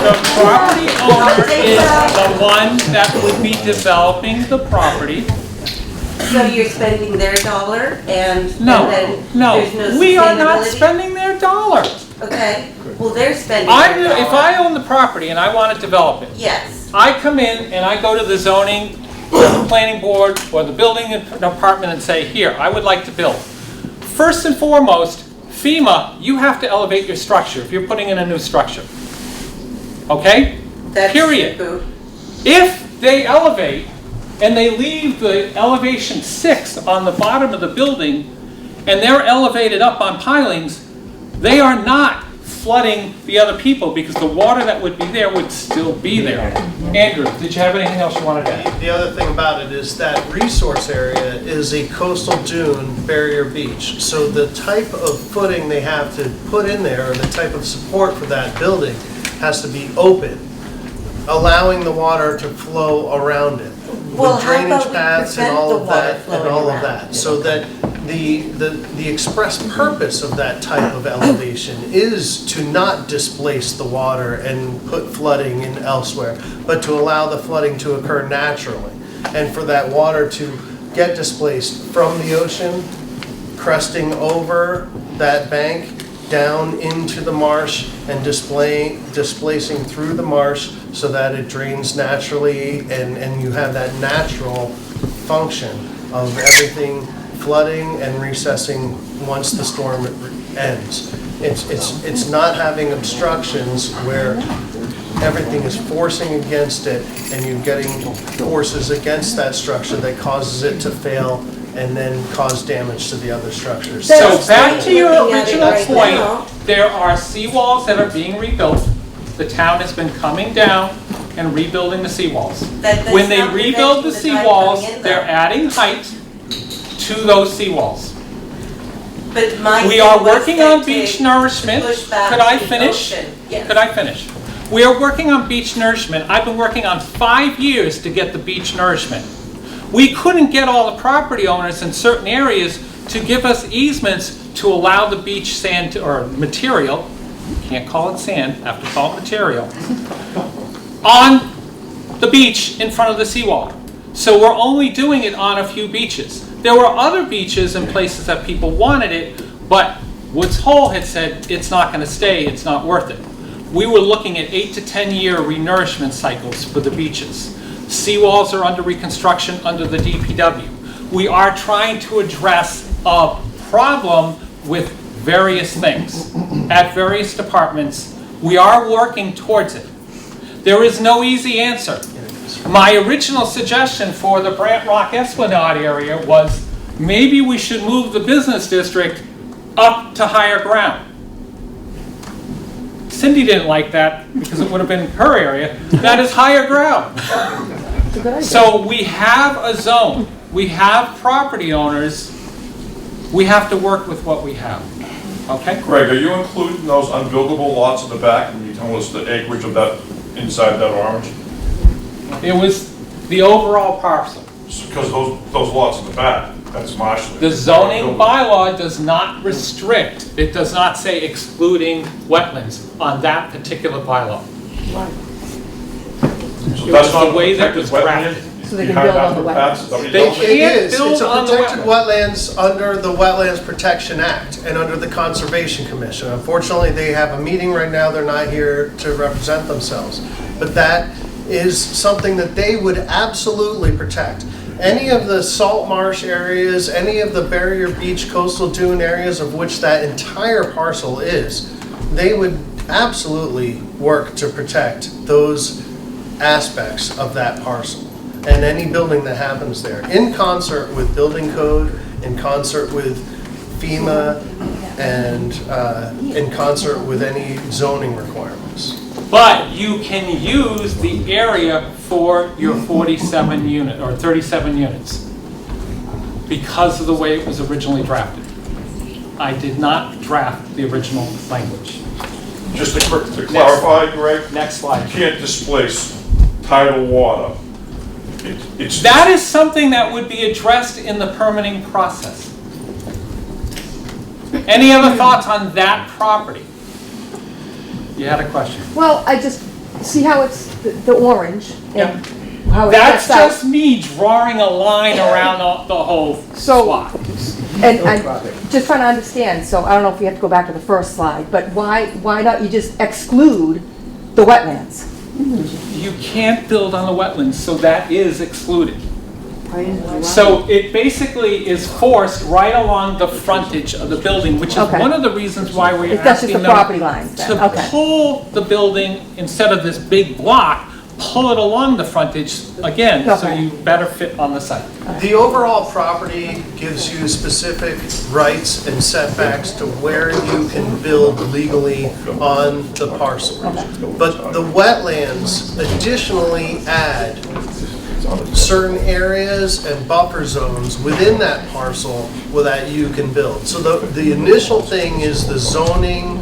Speaker 1: The property owner is the one that would be developing the property.
Speaker 14: So you're spending their dollar and
Speaker 1: No,
Speaker 14: then
Speaker 1: no,
Speaker 14: there's no
Speaker 1: we are not
Speaker 14: sustainability?
Speaker 1: spending their dollar.
Speaker 14: Okay, well, they're spending
Speaker 1: If
Speaker 14: their dollar.
Speaker 1: I own the property and I want to develop it,
Speaker 14: Yes,
Speaker 1: I come in and I go to the zoning, or the planning board, or the building department and say, here, I would like to build. First and foremost, FEMA, you have to elevate your structure if you're putting in a new structure. Okay?
Speaker 14: that's
Speaker 1: Period.
Speaker 14: true.
Speaker 1: If they elevate and they leave the elevation 6 on the bottom of the building and they're elevated up on pilings, they are not flooding the other people because the water that would be there would still be there. Andrew, did you have anything else you wanted to add?
Speaker 15: The other thing about it is that resource area is a coastal dune barrier beach. So the type of footing they have to put in there, or the type of support for that building, has to be open. allowing the water to flow around it.
Speaker 14: Well,
Speaker 15: With
Speaker 14: how
Speaker 15: drainage
Speaker 14: about we
Speaker 15: paths and
Speaker 14: prevent
Speaker 15: all
Speaker 14: the
Speaker 15: of
Speaker 14: water
Speaker 15: that, and
Speaker 14: flowing
Speaker 15: all of
Speaker 14: around?
Speaker 15: that. So that the express purpose of that type of elevation is to not displace the water and put flooding in elsewhere, but to allow the flooding to occur naturally. And for that water to get displaced from the ocean, cresting over that bank, down into the marsh and displacing through the marsh so that it drains naturally and you have that natural function of everything flooding and recessing once the storm ends. It's not having obstructions where everything is forcing against it and you're getting forces against that structure that causes it to fail and then cause damage to the other structures.
Speaker 1: So back to your
Speaker 14: Looking at it
Speaker 1: original
Speaker 14: right now.
Speaker 1: point, there are seawalls that are being rebuilt. The town has been coming down and rebuilding the seawalls.
Speaker 14: That's
Speaker 1: When they
Speaker 14: not
Speaker 1: rebuild the
Speaker 14: preventing the tide coming
Speaker 1: seawalls,
Speaker 14: in,
Speaker 1: they're
Speaker 14: though.
Speaker 1: adding height to those seawalls.
Speaker 14: But my
Speaker 1: We
Speaker 14: thing
Speaker 1: are
Speaker 14: was
Speaker 1: working
Speaker 14: that
Speaker 1: on
Speaker 14: to
Speaker 1: beach nourishment.
Speaker 14: push back
Speaker 1: Could I
Speaker 14: the
Speaker 1: finish?
Speaker 14: ocean. Yes.
Speaker 1: Could I finish? We are working on beach nourishment. I've been working on 5 years to get the beach nourishment. We couldn't get all the property owners in certain areas to give us easements to allow the beach sand or material, can't call it sand, have to call it material, on the beach in front of the seawall. So we're only doing it on a few beaches. There were other beaches and places that people wanted it, but Woods Hole had said it's not going to stay, it's not worth it. We were looking at 8 to 10 year renourishment cycles for the beaches. Seawalls are under reconstruction under the DPW. We are trying to address a problem with various things at various departments. We are working towards it. There is no easy answer. My original suggestion for the Brant Rock Esplanade area was maybe we should move the business district up to higher ground. Cindy didn't like that because it would have been her area. That is higher ground. So we have a zone. We have property owners. We have to work with what we have. Okay?
Speaker 9: Greg, are you including those unbuildable lots in the back? Can you tell us the acreage of that, inside that orange?
Speaker 1: It was the overall parcel.
Speaker 9: Because those lots in the back, that's Marshfield.
Speaker 1: The zoning bylaw does not restrict, it does not say excluding wetlands on that particular bylaw.
Speaker 9: So
Speaker 1: It
Speaker 9: that's
Speaker 1: was
Speaker 9: not
Speaker 1: the way that
Speaker 9: protected
Speaker 1: was
Speaker 9: wetland?
Speaker 1: drafted.
Speaker 3: So they can build on the
Speaker 9: That's what you're
Speaker 1: They
Speaker 9: telling me?
Speaker 1: can't
Speaker 15: It is.
Speaker 1: build
Speaker 15: It's a
Speaker 1: on the
Speaker 15: protected
Speaker 1: wetland.
Speaker 15: wetlands under the Wetlands Protection Act and under the Conservation Commission. Unfortunately, they have a meeting right now, they're not here to represent themselves. But that is something that they would absolutely protect. Any of the salt marsh areas, any of the barrier beach coastal dune areas of which that entire parcel is, they would absolutely work to protect those aspects of that parcel and any building that happens there, in concert with building code, in concert with FEMA, and in concert with any zoning requirements.
Speaker 1: But you can use the area for your 47 unit, or 37 units, because of the way it was originally drafted. I did not draft the original language.
Speaker 9: Just to clarify, Greg,
Speaker 1: Next slide.
Speaker 9: you can't displace tidal water. It's
Speaker 1: That is something that would be addressed in the permitting process. Any other thoughts on that property? You had a question.
Speaker 16: Well, I just, see how it's the orange and how it
Speaker 1: That's
Speaker 16: cuts out.
Speaker 1: just me drawing a line around the whole
Speaker 16: So-
Speaker 1: swath.
Speaker 16: And I'm just trying to understand, so I don't know if we have to go back to the first slide, but why not you just exclude the wetlands?
Speaker 1: You can't build on the wetlands, so that is excluded. So it basically is forced right along the frontage of the building, which is
Speaker 16: Okay.
Speaker 1: one of the reasons why we're
Speaker 16: That's just
Speaker 1: asking
Speaker 16: the
Speaker 1: them
Speaker 16: property lines then,
Speaker 1: to
Speaker 16: okay.
Speaker 1: pull the building, instead of this big block, pull it along the frontage again, so
Speaker 16: Okay.
Speaker 1: you better fit on the site.
Speaker 15: The overall property gives you specific rights and setbacks to where you can build legally on the parcel. But the wetlands additionally add certain areas and buffer zones within that parcel where that you can build. So the initial thing is the zoning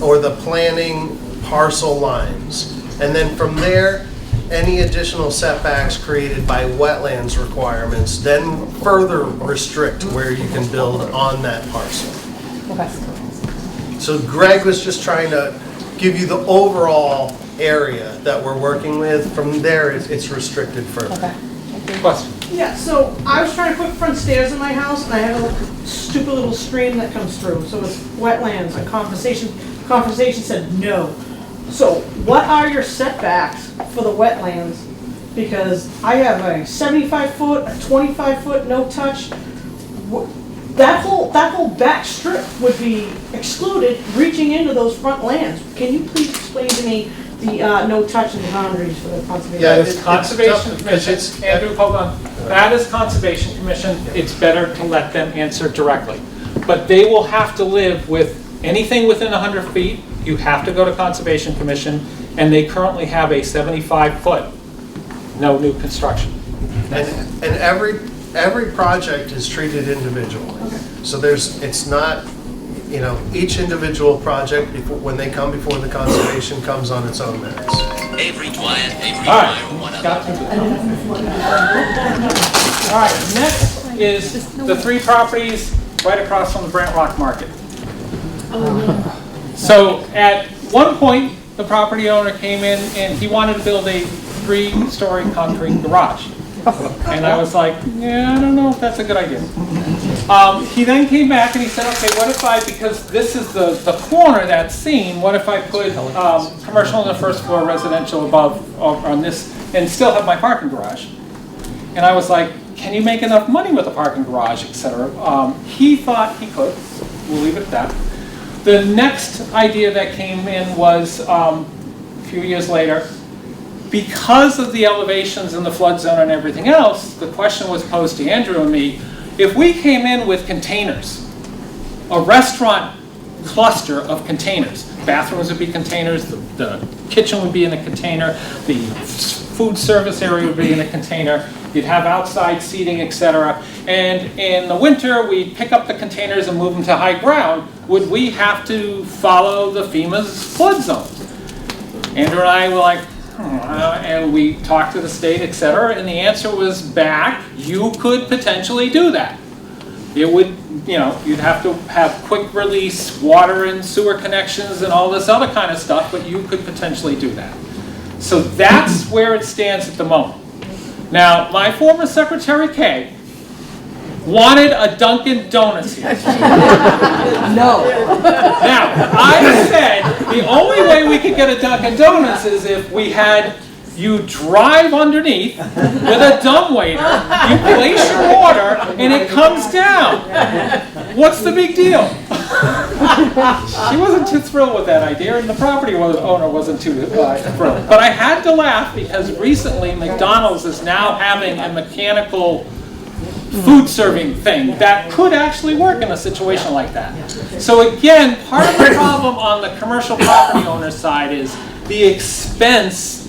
Speaker 15: or the planning parcel lines. And then from there, any additional setbacks created by wetlands requirements then further restrict where you can build on that parcel.
Speaker 16: Okay.
Speaker 15: So Greg was just trying to give you the overall area that we're working with. From there, it's restricted further.
Speaker 16: Okay.
Speaker 1: Question?
Speaker 4: Yeah, so I was trying to put front stairs in my house, and I have a stupid little stream that comes through, so it's wetlands, and conversation said no. So what are your setbacks for the wetlands? Because I have a 75-foot, a 25-foot, no touch. That whole back strip would be excluded, reaching into those front lands. Can you please explain to me the no touch and the boundaries for the conservation?
Speaker 1: That
Speaker 15: it's
Speaker 1: is
Speaker 15: tough
Speaker 1: Conservation
Speaker 15: because
Speaker 1: Commission. Andrew, hold on. That is Conservation Commission. It's better to let them answer directly. But they will have to live with anything within 100 feet. You have to go to Conservation Commission, and they currently have a 75-foot, no new construction.
Speaker 15: And every project is treated individually. So it's not, each individual project, when they come before the conservation, comes on its own merits.
Speaker 17: Avery Dwyer, Avery
Speaker 1: All
Speaker 17: Dwyer,
Speaker 1: right.
Speaker 17: one other.
Speaker 1: Got to. All right, next is the 3 properties right across from the Brant Rock Market. So at one point, the property owner came in and he wanted to build a 3-story concrete garage. And I was like, yeah, I don't know if that's a good idea. He then came back and he said, okay, what if because this is the corner that's seen, what if I put commercial on the first floor, residential above on this, and still have my parking garage? And I was like, can you make enough money with a parking garage, etc.? He thought he could. We'll leave it at that. The next idea that came in was a few years later. Because of the elevations in the flood zone and everything else, the question was posed to Andrew and me, if we came in with containers, a restaurant cluster of containers, bathrooms would be containers, the kitchen would be in a container, the food service area would be in a container, you'd have outside seating, etc. And in the winter, we'd pick up the containers and move them to high ground. Would we have to follow the FEMA's flood zone? Andrew and I were like, and we talked to the state, etc., and the answer was back, you could potentially do that. It would, you'd have to have quick release water and sewer connections and all this other kind of stuff, but you could potentially do that. So that's where it stands at the moment. Now, my former secretary, Kay, wanted a Dunkin' Donuts here.
Speaker 16: No.
Speaker 1: Now, I said the only way we could get a Dunkin' Donuts is if we had you drive underneath with a dumbwaiter, you place your order, and it comes down. What's the big deal? She wasn't too thrilled with that idea, and the property owner wasn't too thrilled. But I had to laugh because recently McDonald's is now having a mechanical food serving thing that could actually work in a situation like that. So again, part of the problem on the commercial property owner side is the expense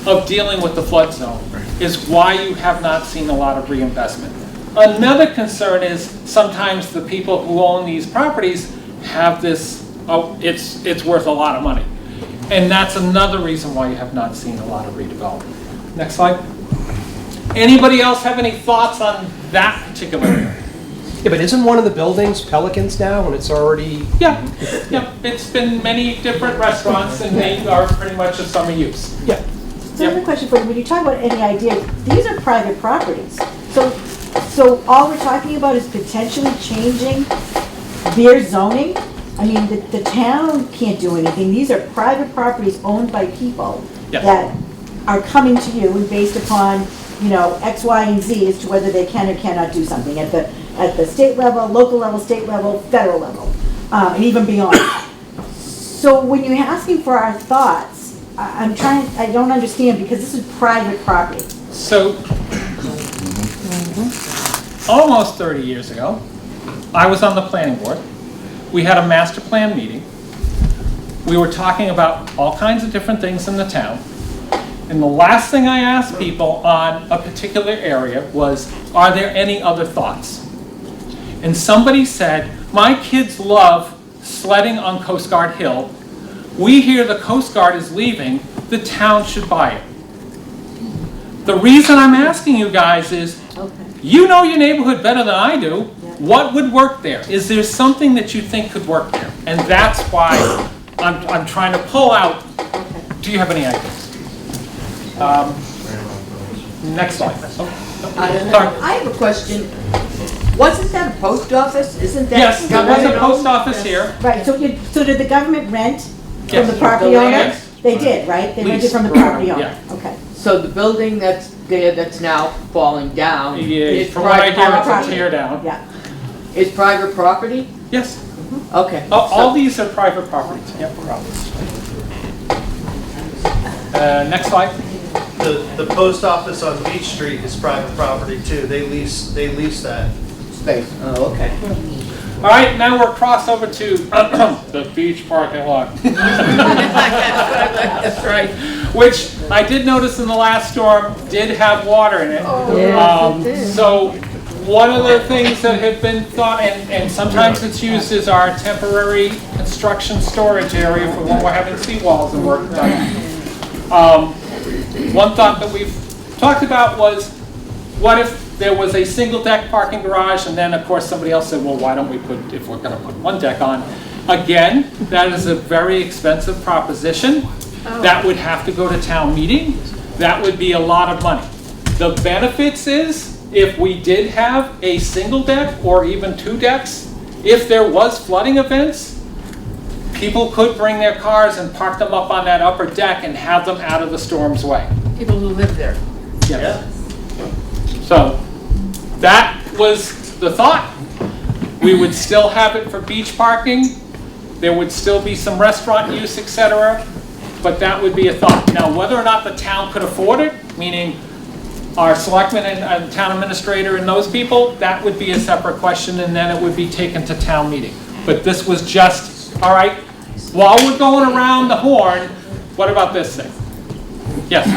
Speaker 1: of dealing with the flood zone is why you have not seen a lot of reinvestment. Another concern is sometimes the people who own these properties have this, it's worth a lot of money. And that's another reason why you have not seen a lot of redevelopment. Next slide. Anybody else have any thoughts on that particular area?
Speaker 18: Yeah, but isn't one of the buildings Pelicans now, and it's already...
Speaker 1: Yeah, it's been many different restaurants, and they are pretty much a summer use.
Speaker 18: Yeah.
Speaker 3: So I have a question for you. When you talk about any ideas, these are private properties. So all we're talking about is potentially changing their zoning? I mean, the town can't do anything. These are private properties owned by people that are coming to you and based upon, X, Y, and Z as to whether they can or cannot do something at the state level, local level, state level, federal level, and even beyond. So when you're asking for our thoughts, I don't understand because this is private property.
Speaker 1: So, almost 30 years ago, I was on the planning board. We had a master plan meeting. We were talking about all kinds of different things in the town. And the last thing I asked people on a particular area was, are there any other thoughts? And somebody said, my kids love sledding on Coast Guard Hill, we hear the Coast Guard is leaving, the town should buy it. The reason I'm asking you guys is, you know your neighborhood better than I do. What would work there? Is there something that you think could work there? And that's why I'm trying to pull out. Do you have any ideas? Next slide.
Speaker 2: I have a question. Wasn't that a post office? Isn't that?
Speaker 1: Yes, there was a post office here.
Speaker 3: Right, so did the government rent from
Speaker 1: Yes.
Speaker 3: the property owner?
Speaker 1: Yes.
Speaker 3: They did, right? They rented
Speaker 1: Lease.
Speaker 3: from the property owner?
Speaker 1: Yeah.
Speaker 3: Okay.
Speaker 2: So the building that's there that's now falling down
Speaker 1: Yeah,
Speaker 2: is
Speaker 1: from what I
Speaker 2: private
Speaker 1: hear, it's a
Speaker 2: property?
Speaker 1: tear down.
Speaker 3: Yeah.
Speaker 2: Is private property?
Speaker 1: Yes.
Speaker 2: Okay.
Speaker 1: All these are private properties. Yep. Next slide.
Speaker 15: The post office on Beach Street is private property too. They lease that space.
Speaker 2: Oh, okay.
Speaker 1: All right, now we're crossed over to the beach parking lot.
Speaker 2: That's right.
Speaker 1: Which I did notice in the last storm did have water in it. So one of the things that had been thought, and sometimes it's used as our temporary construction storage area for when we're having seawalls and work done. One thought that we've talked about was, what if there was a single deck parking garage, and then of course somebody else said, well, why don't we put, if we're gonna put one deck on. Again, that is a very expensive proposition. That would have to go to town meeting. That would be a lot of money. The benefits is, if we did have a single deck or even two decks, if there was flooding events, people could bring their cars and park them up on that upper deck and have them out of the storm's way.
Speaker 2: People who live there.
Speaker 1: Yes. So that was the thought. We would still have it for beach parking. There would still be some restaurant use, etc. But that would be a thought. Now, whether or not the town could afford it, meaning our selectmen and town administrator and those people, that would be a separate question, and then it would be taken to town meeting. But this was just, all right, while we're going around the horn, what about this thing? Yes.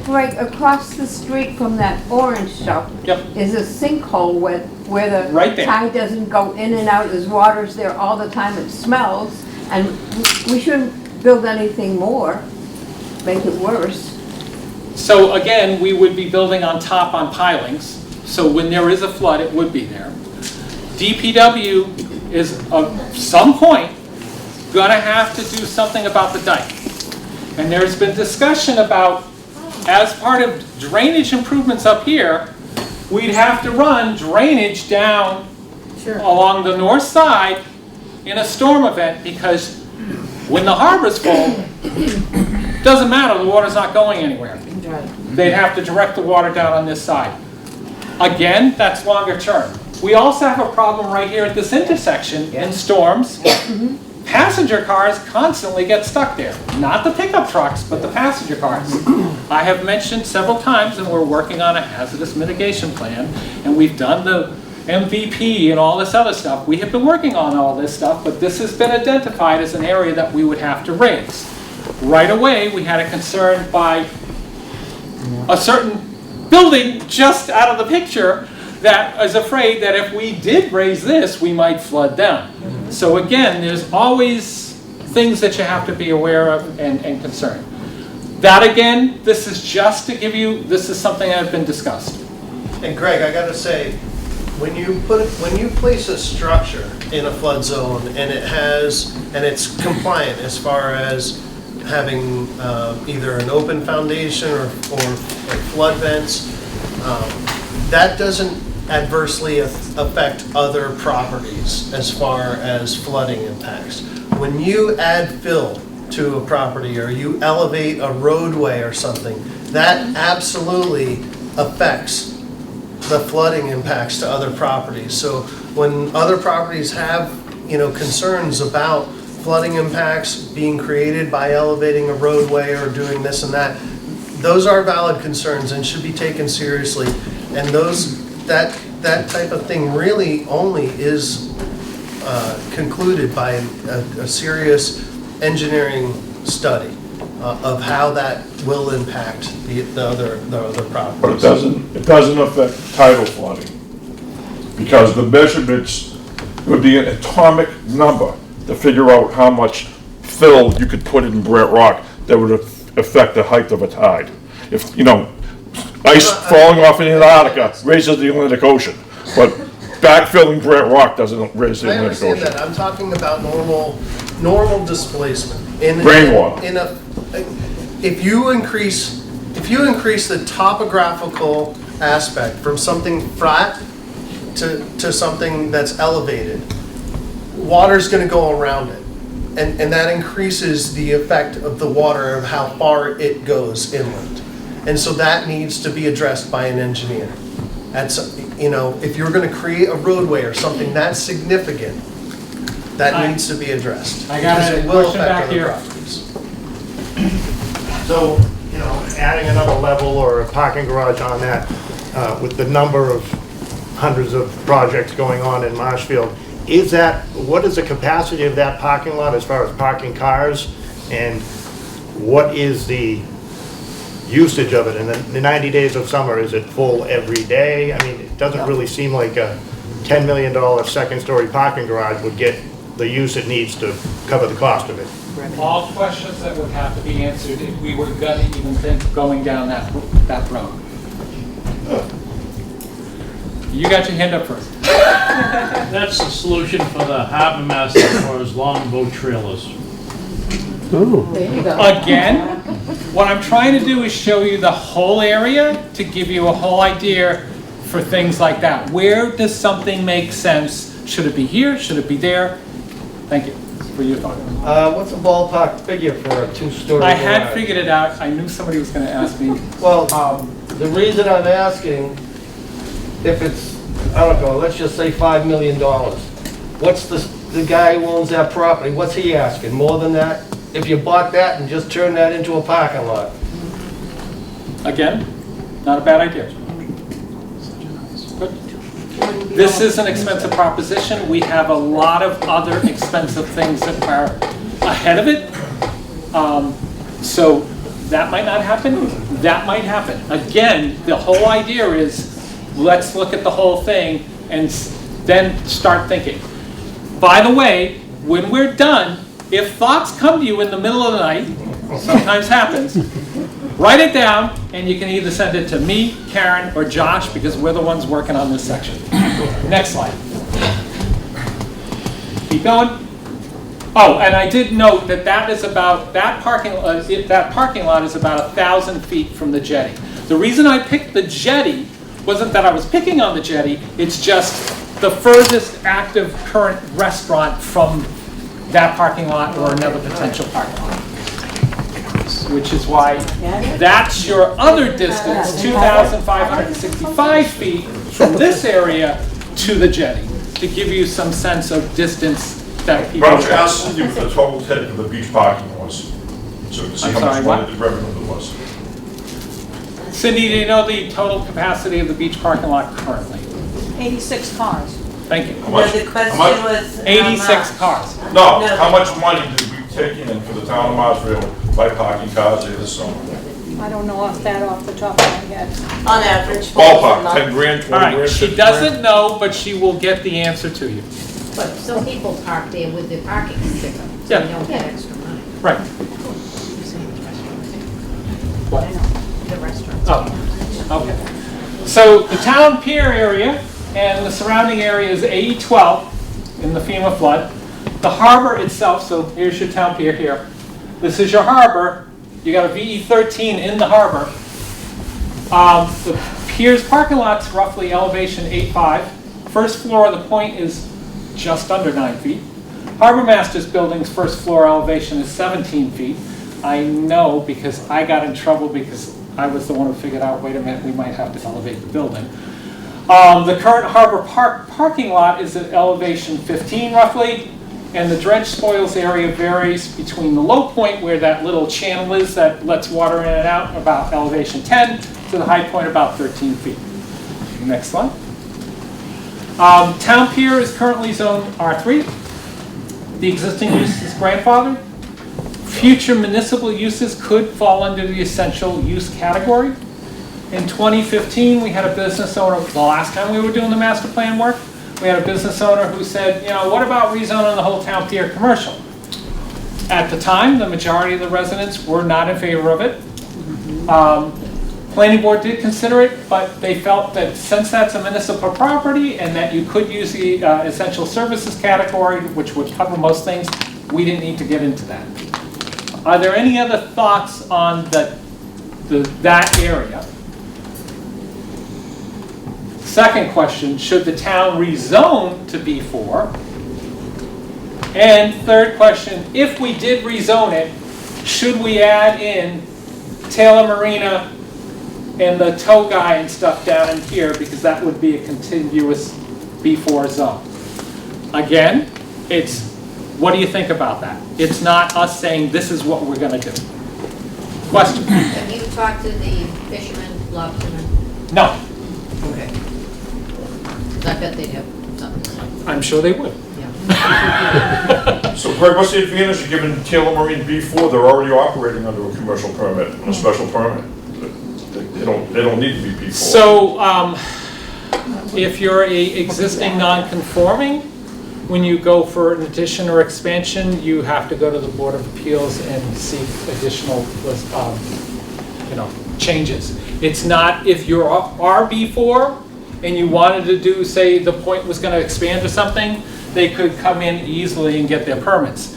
Speaker 11: Right across the street from that orange shop is a sinkhole where the
Speaker 1: Right there.
Speaker 11: tide doesn't go in and out. There's waters there all the time. It smells, and we shouldn't build anything more, make it worse.
Speaker 1: So again, we would be building on top on pilings. So when there is a flood, it would be there. DPW is at some point gonna have to do something about the dike. And there's been discussion about, as part of drainage improvements up here, we'd have to run drainage down along the north side in a storm event, because when the harbor's full, doesn't matter, the water's not going anywhere. They'd have to direct the water down on this side. Again, that's longer term. We also have a problem right here at this intersection in storms. Passenger cars constantly get stuck there. Not the pickup trucks, but the passenger cars. I have mentioned several times, and we're working on a hazardous mitigation plan, and we've done the MVP and all this other stuff. We have been working on all this stuff, but this has been identified as an area that we would have to raise. Right away, we had a concern by a certain building just out of the picture that is afraid that if we did raise this, we might flood them. So again, there's always things that you have to be aware of and concerned. That again, this is just to give you, this is something that has been discussed.
Speaker 15: And Greg, I gotta say, when you place a structure in a flood zone and it's compliant as far as having either an open foundation or flood vents, that doesn't adversely affect other properties as far as flooding impacts. When you add fill to a property or you elevate a roadway or something, that absolutely affects the flooding impacts to other properties. So when other properties have, concerns about flooding impacts being created by elevating a roadway or doing this and that, those are valid concerns and should be taken seriously. And that type of thing really only is concluded by a serious engineering study of how that will impact the other properties.
Speaker 9: But it doesn't affect tidal flooding, because the measurements would be an atomic number to figure out how much fill you could put in Brett Rock that would affect the height of a tide. If, ice falling off in Antarctica raises the Atlantic Ocean, but backfilling Brett Rock doesn't raise the
Speaker 15: I
Speaker 9: Atlantic
Speaker 15: understand
Speaker 9: Ocean.
Speaker 15: that, I'm talking about normal displacement.
Speaker 9: Rainwater.
Speaker 15: If you increase the topographical aspect from something flat to something that's elevated, water's gonna go around it. And that increases the effect of the water of how far it goes inland. And so that needs to be addressed by an engineer. If you're gonna create a roadway or something that's significant, that needs to be addressed.
Speaker 1: I got
Speaker 15: because
Speaker 1: a
Speaker 15: it will
Speaker 1: question
Speaker 15: affect
Speaker 1: back
Speaker 15: other
Speaker 1: here.
Speaker 15: properties.
Speaker 8: So, adding another level or a parking garage on that, with the number of hundreds of projects going on in Marshfield, what is the capacity of that parking lot as far as parking cars? And what is the usage of it? In the 90 days of summer, is it full every day? I mean, it doesn't really seem like a $10 million second-story parking garage would get the use it needs to cover the cost of it.
Speaker 1: All questions that would have to be answered if we were going to even think of going down that road. You got your hand up first.
Speaker 7: That's the solution for the harbor master for his longboat trailers.
Speaker 2: There you go.
Speaker 1: Again, what I'm trying to do is show you the whole area to give you a whole idea for things like that. Where does something make sense? Should it be here? Should it be there? Thank you for your thought.
Speaker 10: What's a ballpark figure for a two-story
Speaker 1: I had
Speaker 10: garage?
Speaker 1: figured it out. I knew somebody was going to ask me.
Speaker 10: Well, the reason I'm asking, if it's, I don't know, let's just say $5 million. What's the guy who owns that property, what's he asking? More than that? If you bought that and just turned that into a parking lot?
Speaker 1: Again, not a bad idea. Good. This is an expensive proposition. We have a lot of other expensive things that are ahead of it. So that might not happen. That might happen. Again, the whole idea is let's look at the whole thing and then start thinking. By the way, when we're done, if thoughts come to you in the middle of the night, sometimes happens, write it down and you can either send it to me, Karen, or Josh because we're the ones working on this section. Next slide. Keep going. Oh, and I did note that that parking lot is about 1,000 feet from the jetty. The reason I picked the jetty wasn't that I was picking on the jetty, it's just the furthest active current restaurant from that parking lot or another potential parking lot. Which is why that's your other distance, 2,565 feet from this area to the jetty, to give you some sense of distance that people...
Speaker 9: But I was asking you what the total take of the beach parking was, so to see how much money the revenue there was.
Speaker 1: Cindy, do you know the total capacity of the beach parking lot currently?
Speaker 4: 86 cars.
Speaker 1: Thank you.
Speaker 9: How much?
Speaker 14: The question
Speaker 9: How much?
Speaker 14: was.
Speaker 1: 86 cars.
Speaker 9: No, how much money did we take in for the town of Marshfield by parking cars there this summer?
Speaker 4: I don't know off the top of my head.
Speaker 12: On average.
Speaker 9: Ballpark, 10 grand, 20
Speaker 1: All
Speaker 9: grand,
Speaker 1: right,
Speaker 9: 50
Speaker 1: she
Speaker 9: grand?
Speaker 1: doesn't know, but she will get the answer to you.
Speaker 6: But some people park there with their parking sticker, so
Speaker 1: Yeah.
Speaker 6: they don't get extra money.
Speaker 1: Right. What?
Speaker 6: The restaurant.
Speaker 1: Oh, okay. So the town pier area and the surrounding area is AE 12 in the FEMA flood. The harbor itself, so here's your town pier here. This is your harbor. You got a VE 13 in the harbor. The pier's parking lot's roughly elevation 8.5. First floor of the point is just under 9 feet. Harbor Master's building's first floor elevation is 17 feet. I know because I got in trouble because I was the one who figured out, wait a minute, we might have to elevate the building. The current harbor parking lot is at elevation 15 roughly, and the dredge spoils area varies between the low point where that little channel is that lets water in and out, about elevation 10, to the high point about 13 feet. Next slide. Town pier is currently zoned R3. The existing use is grandfathered. Future municipal uses could fall under the essential use category. In 2015, we had a business owner, the last time we were doing the master plan work, we had a business owner who said, what about rezoning the whole town pier commercial? At the time, the majority of the residents were not in favor of it. Planning board did consider it, but they felt that since that's a municipal property and that you could use the essential services category, which would cover most things, we didn't need to get into that. Are there any other thoughts on that area? Second question, should the town rezone to B4? And third question, if we did rezone it, should we add in Taylor Marina and the tow guy and stuff down in here, because that would be a contiguous B4 zone? Again, it's, what do you think about that? It's not us saying this is what we're gonna do. Question?
Speaker 6: Have you talked to the fishermen, lobstermen?
Speaker 1: No.
Speaker 6: Okay. 'Cause I bet they'd have something.
Speaker 1: I'm sure they would.
Speaker 9: So Greg, what's the advantage of giving Taylor Marine B4? They're already operating under a commercial permit, a special permit. They don't need to be B4.
Speaker 1: So, if you're a existing non-conforming, when you go for an addition or expansion, you have to go to the Board of Appeals and seek additional, changes. It's not, if you're RB4 and you wanted to do, say, the point was gonna expand or something, they could come in easily and get their permits.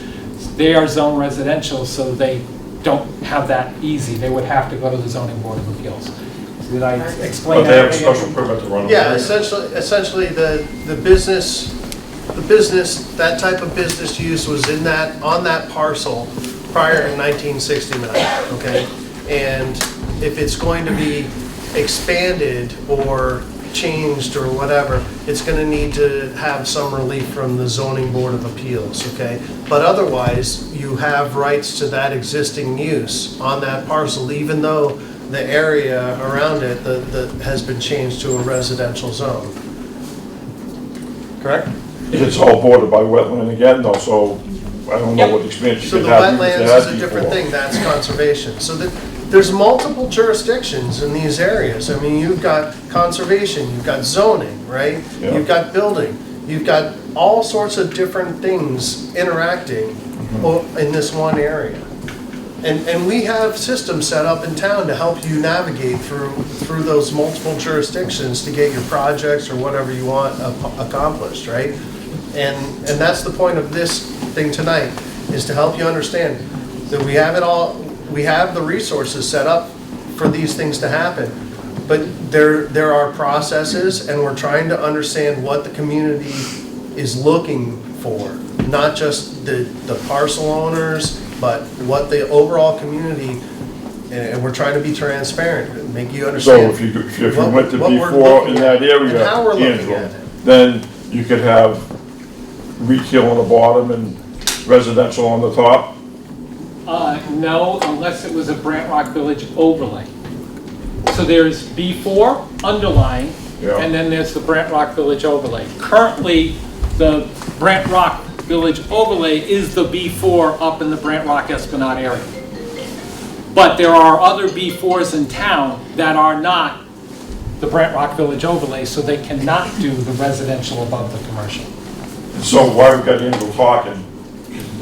Speaker 1: They are zone residential, so they don't have that easy. They would have to go to the Zoning Board of Appeals. Did I explain that?
Speaker 9: But they have a special permit to run.
Speaker 15: Yeah, essentially the business, that type of business use was on that parcel prior to 1969, okay? And if it's going to be expanded or changed or whatever, it's going to need to have some relief from the Zoning Board of Appeals, okay? But otherwise, you have rights to that existing use on that parcel, even though the area around it has been changed to a residential zone. Correct?
Speaker 9: It's all bordered by wetland again, though, so I don't know what expansion
Speaker 15: So
Speaker 9: you
Speaker 15: the
Speaker 9: could have.
Speaker 15: wetlands is a different thing, that's conservation. So there's multiple jurisdictions in these areas. I mean, you've got conservation, you've got zoning, right?
Speaker 9: Yeah.
Speaker 15: You've got building, you've got all sorts of different things interacting in this one area. And we have systems set up in town to help you navigate through those multiple jurisdictions to get your projects or whatever you want accomplished, right? And that's the point of this thing tonight, is to help you understand that we have it all, we have the resources set up for these things to happen. But there are processes, and we're trying to understand what the community is looking for. Not just the parcel owners, but what the overall community, and we're trying to be transparent, and make you understand.
Speaker 9: So if you went to B4 in that area,
Speaker 15: how we're looking
Speaker 9: Angela,
Speaker 15: at it.
Speaker 9: then you could have retail on the bottom and residential on the top?
Speaker 1: No, unless it was a Brant Rock Village overlay. So there's B4 underlying,
Speaker 9: Yeah.
Speaker 1: and then there's the Brant Rock Village overlay. Currently, the Brant Rock Village overlay is the B4 up in the Brant Rock Esplanade area. But there are other B4s in town that are not the Brant Rock Village overlay, so they cannot do the residential above the commercial.
Speaker 9: So why we got into talking,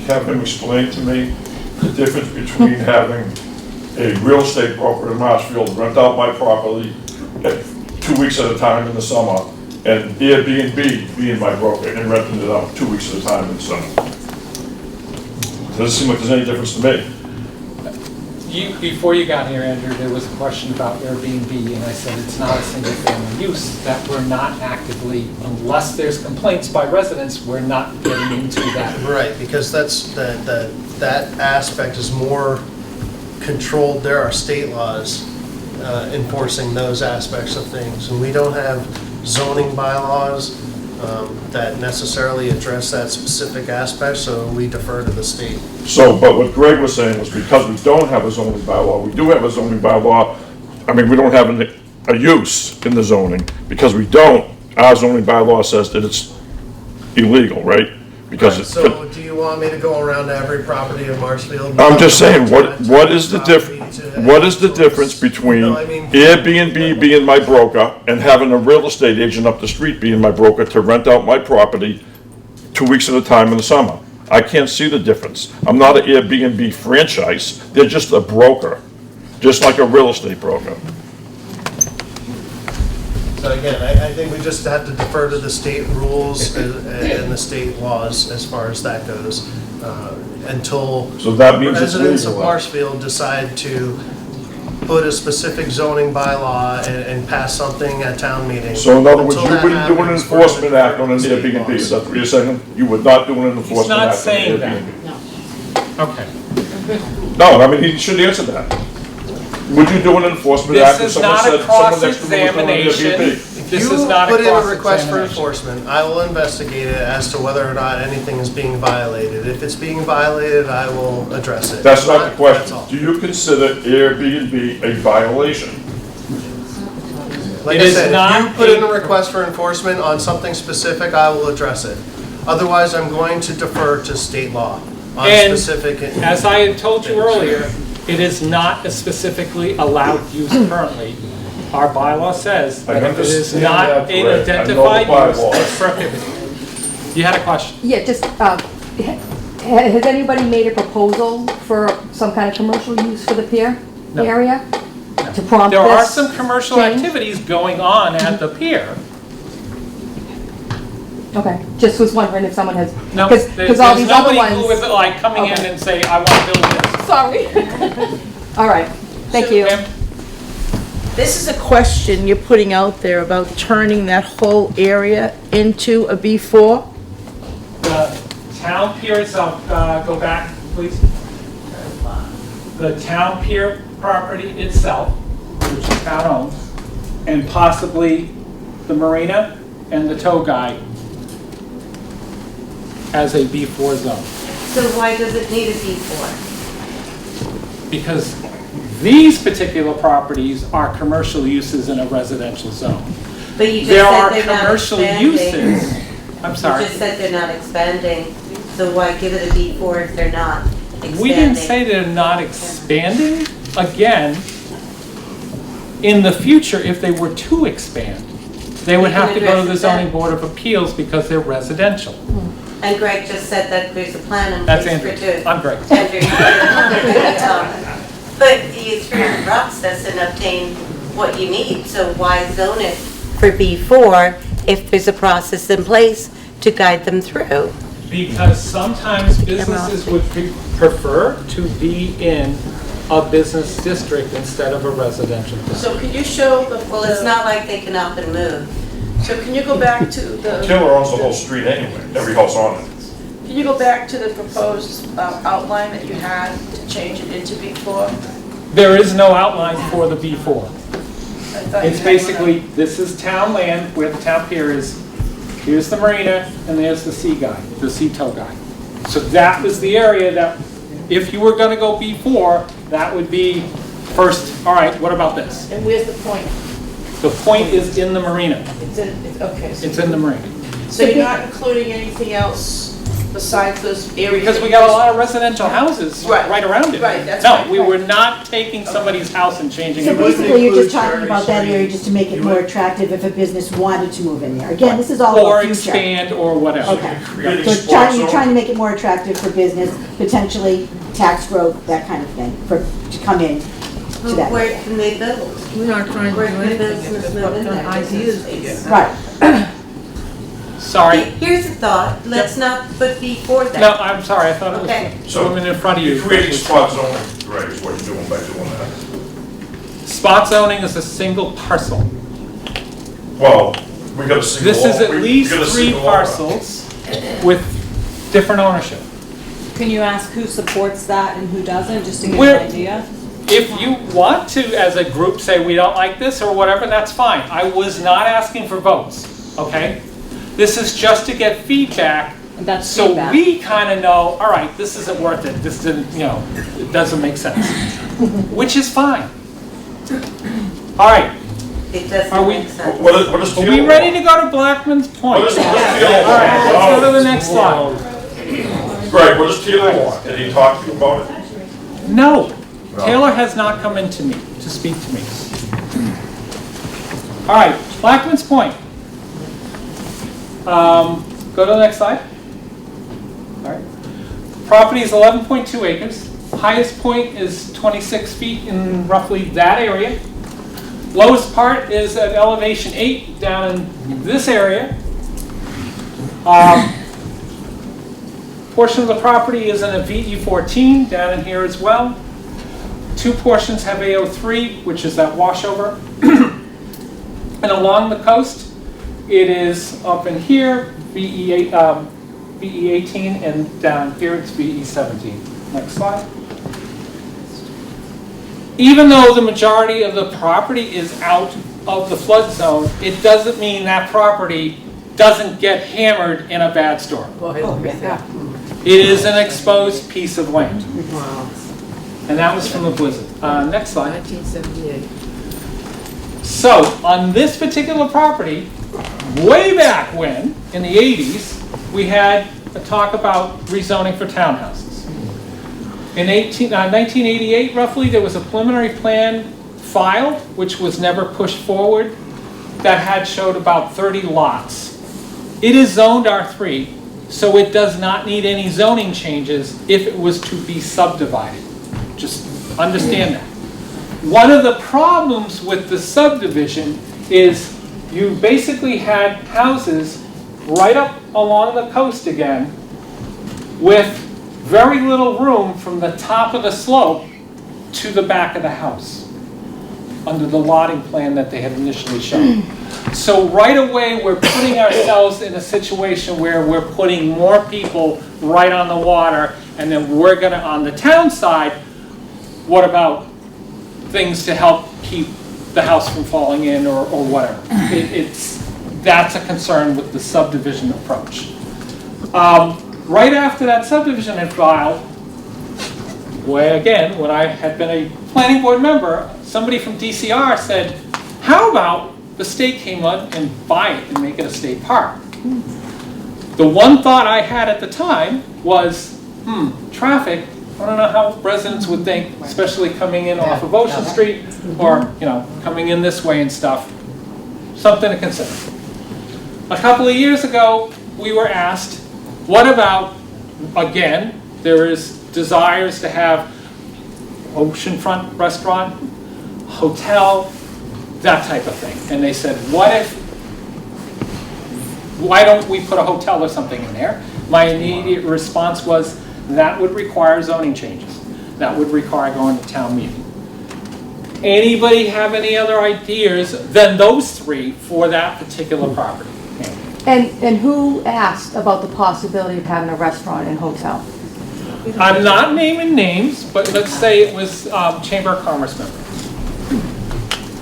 Speaker 9: have him explain to me the difference between having a real estate broker in Marshfield rent out my property 2 weeks at a time in the summer, and Airbnb being my broker and renting it out 2 weeks at a time in the summer. Doesn't seem like there's any difference to me.
Speaker 1: Before you got here, Andrew, there was a question about Airbnb, and I said it's not a single-family use, that we're not actively, unless there's complaints by residents, we're not getting into that.
Speaker 15: Right, because that aspect is more controlled. There are state laws enforcing those aspects of things, and we don't have zoning bylaws that necessarily address that specific aspect, so we defer to the state.
Speaker 9: So, but what Greg was saying was because we don't have a zoning bylaw, we do have a zoning bylaw, I mean, we don't have a use in the zoning, because we don't, our zoning bylaw says that it's illegal, right? Because it's.
Speaker 15: So do you want me to go around to every property in Marshfield?
Speaker 9: I'm just saying, what is the difference between Airbnb being my broker and having a real estate agent up the street being my broker to rent out my property 2 weeks at a time in the summer? I can't see the difference. I'm not an Airbnb franchise, they're just a broker, just like a real estate broker.
Speaker 15: So again, I think we just have to defer to the state rules and the state laws as far as that goes, until
Speaker 9: So that means it's
Speaker 15: residents of
Speaker 9: legal.
Speaker 15: Marshfield decide to put a specific zoning bylaw and pass something at town meeting.
Speaker 9: So in other words,
Speaker 15: Until
Speaker 9: you
Speaker 15: that
Speaker 9: wouldn't do an
Speaker 15: happens, we're
Speaker 9: enforcement
Speaker 15: gonna
Speaker 9: act on an
Speaker 15: defer to state
Speaker 9: Airbnb, is
Speaker 15: laws.
Speaker 9: that what you're saying? You would not do an enforcement
Speaker 1: not
Speaker 9: act on an
Speaker 1: saying that.
Speaker 9: Airbnb?
Speaker 1: Okay.
Speaker 9: No, I mean, he should answer that. Would you do an enforcement act if
Speaker 1: This is
Speaker 9: someone
Speaker 1: not
Speaker 9: said
Speaker 1: a
Speaker 9: someone next to me was doing an
Speaker 1: cross-examination.
Speaker 9: Airbnb?
Speaker 1: This
Speaker 15: You
Speaker 1: is not a
Speaker 15: put in a request for
Speaker 1: cross-examination.
Speaker 15: enforcement, I will investigate it as to whether or not anything is being violated. If it's being violated, I will address it.
Speaker 9: That's not the
Speaker 15: That's
Speaker 9: question.
Speaker 15: all.
Speaker 9: Do you consider Airbnb a violation?
Speaker 15: Like
Speaker 1: It
Speaker 15: I
Speaker 1: is
Speaker 15: said,
Speaker 1: not
Speaker 15: if you put in
Speaker 1: a-
Speaker 15: a request for enforcement on something specific, I will address it. Otherwise, I'm going to defer to state law on
Speaker 1: And
Speaker 15: specific.
Speaker 1: as I had told you earlier, it is not a specifically allowed use currently. Our bylaw says
Speaker 9: I
Speaker 1: that if it is
Speaker 9: understand
Speaker 1: not
Speaker 9: that,
Speaker 1: an
Speaker 9: Greg. I know the
Speaker 1: identified use,
Speaker 9: bylaws.
Speaker 1: it's prohibited. You had a question?
Speaker 16: Yeah, just, has anybody made a proposal for some kind of commercial use for the pier
Speaker 1: No.
Speaker 16: area? To prompt
Speaker 1: There are
Speaker 16: this
Speaker 1: some commercial
Speaker 16: change?
Speaker 1: activities going on at the pier.
Speaker 16: Okay, just was wondering if someone has,
Speaker 1: No,
Speaker 16: because
Speaker 1: there's
Speaker 16: all these other
Speaker 1: nobody who
Speaker 16: ones.
Speaker 1: is like coming in
Speaker 16: Okay.
Speaker 1: and say, I want to build this.
Speaker 16: Sorry. All right, thank you.
Speaker 1: Ma'am?
Speaker 2: This is a question you're putting out there about turning that whole area into a B4?
Speaker 1: The town pier itself, go back, please. The town pier property itself, which is town owned, and possibly the marina and the tow guy as a B4 zone.
Speaker 14: So why does it need a B4?
Speaker 1: Because these particular properties are commercial uses in a residential zone.
Speaker 14: But you just
Speaker 1: There
Speaker 14: said
Speaker 1: are
Speaker 14: they're not
Speaker 1: commercial
Speaker 14: expanding.
Speaker 1: uses. I'm sorry.
Speaker 14: You just said they're not expanding, so why give it a B4 if they're not expanding?
Speaker 1: We didn't say they're not expanding. Again, in the future, if they were to expand, they would
Speaker 14: We
Speaker 1: have
Speaker 14: can
Speaker 1: to go to
Speaker 14: address
Speaker 1: the
Speaker 14: it
Speaker 1: zoning
Speaker 14: then.
Speaker 1: board of appeals because they're residential.
Speaker 14: And Greg just said that there's a plan in
Speaker 1: That's
Speaker 14: place for
Speaker 1: Andrew.
Speaker 14: two.
Speaker 1: I'm Greg.
Speaker 14: Andrew, but you through the process and obtain what you need, so why zone it for B4 if there's a process in place to guide them through?
Speaker 1: Because sometimes businesses would prefer to be in a business district instead of a residential district.
Speaker 2: So can you show the...
Speaker 14: Well, it's not like they can up and move.
Speaker 2: So can you go back to the...
Speaker 9: Taylor owns the whole street anyway, every house on it.
Speaker 2: Can you go back to the proposed outline that you had to change it into B4?
Speaker 1: There is no outline for the B4.
Speaker 2: I thought you
Speaker 1: It's
Speaker 2: had
Speaker 1: basically, this is town land, where the town pier is, here's the marina, and there's the sea guy, the sea tow guy. So that was the area that, if you were gonna go B4, that would be first, all right, what about this?
Speaker 2: And where's the point?
Speaker 1: The point is in the marina.
Speaker 2: It's in, okay.
Speaker 1: It's in the marina.
Speaker 2: So you're not including anything else besides those areas?
Speaker 1: Because we got a lot of residential houses
Speaker 2: Right.
Speaker 1: right around it.
Speaker 2: Right, that's
Speaker 1: No,
Speaker 2: right.
Speaker 1: we were not taking somebody's house and changing
Speaker 3: So
Speaker 1: it.
Speaker 3: basically, you're just talking about that area just to make it more attractive if a business wanted to move in there. Again, this is all
Speaker 1: Or
Speaker 3: about future.
Speaker 1: expand, or whatever.
Speaker 3: Okay.
Speaker 9: Creating
Speaker 3: So
Speaker 9: sports
Speaker 3: you're trying to
Speaker 9: zone.
Speaker 3: make it more attractive for business, potentially tax growth, that kind of thing, to come in to
Speaker 14: But
Speaker 3: that.
Speaker 14: where can they build?
Speaker 2: We're not trying to
Speaker 14: Where
Speaker 2: do
Speaker 14: can
Speaker 2: anything.
Speaker 14: business
Speaker 2: It's
Speaker 14: move in
Speaker 2: what
Speaker 14: there?
Speaker 2: ideas to get.
Speaker 3: Right.
Speaker 1: Sorry.
Speaker 14: Here's a thought, let's not put B4 there.
Speaker 1: No, I'm sorry, I thought it
Speaker 14: Okay.
Speaker 1: was
Speaker 9: So,
Speaker 1: the woman in front of you.
Speaker 9: You're creating spot zoning, right, is what you're doing by doing that.
Speaker 1: Spot zoning is a single parcel.
Speaker 9: Well, we got a single.
Speaker 1: This is at
Speaker 9: we
Speaker 1: least
Speaker 9: got a
Speaker 1: 3
Speaker 9: single owner.
Speaker 1: parcels with different ownership.
Speaker 19: Can you ask who supports that and who doesn't, just to get
Speaker 1: We're-
Speaker 19: an idea?
Speaker 1: If you want to, as a group, say we don't like this or whatever, that's fine. I was not asking for votes, okay? This is just to get feedback.
Speaker 19: And that's
Speaker 1: So
Speaker 19: feedback.
Speaker 1: we kind of know, all right, this isn't worth it. This didn't, it doesn't make sense. Which is fine. All right,
Speaker 14: It doesn't
Speaker 1: Are we-
Speaker 14: make sense.
Speaker 9: What is
Speaker 1: are we ready to go to Blackman's Point?
Speaker 9: What is
Speaker 1: All right, let's go to the next slide.
Speaker 9: Greg, what does Taylor want? Did he talk to you about it?
Speaker 1: No, Taylor has not come in to me, to speak to me. All right, Blackman's Point. Go to the next slide. All right. Property is 11.2 acres. Highest point is 26 feet in roughly that area. Lowest part is at elevation 8 down in this area. Portion of the property is in a VE14 down in here as well. Two portions have AO3, which is that washover. And along the coast, it is up in here, VE18, and down here it's VE17. Next slide. Even though the majority of the property is out of the flood zone, it doesn't mean that property doesn't get hammered in a bad storm. It is an exposed piece of land.
Speaker 2: Wow.
Speaker 1: And that was from the blizzard. Next slide.
Speaker 2: 1978.
Speaker 1: So, on this particular property, way back when, in the 80s, we had a talk about rezoning for townhouses. In 1988, roughly, there was a preliminary plan filed, which was never pushed forward, that had showed about 30 lots. It is zoned R3, so it does not need any zoning changes if it was to be subdivided. Just understand that. One of the problems with the subdivision is you basically had houses right up along the coast again with very little room from the top of the slope to the back of the house under the lotting plan that they had initially shown. So right away, we're putting ourselves in a situation where we're putting more people right on the water, and then we're gonna, on the town side, what about things to help keep the house from falling in or whatever? That's a concern with the subdivision approach. Right after that subdivision had filed, again, when I had been a planning board member, somebody from DCR said, how about the state came on and buy it and make it a state park? The one thought I had at the time was, traffic, I don't know how residents would think, especially coming in off of Ocean Street or, coming in this way and stuff. Something to consider. A couple of years ago, we were asked, what about, again, there is desires to have oceanfront restaurant, hotel, that type of thing. And they said, why don't we put a hotel or something in there? My immediate response was, that would require zoning changes. That would require going to town meeting. Anybody have any other ideas than those three for that particular property?
Speaker 16: And who asked about the possibility of having a restaurant and hotel?
Speaker 1: I'm not naming names, but let's say it was Chamber of Commerce members.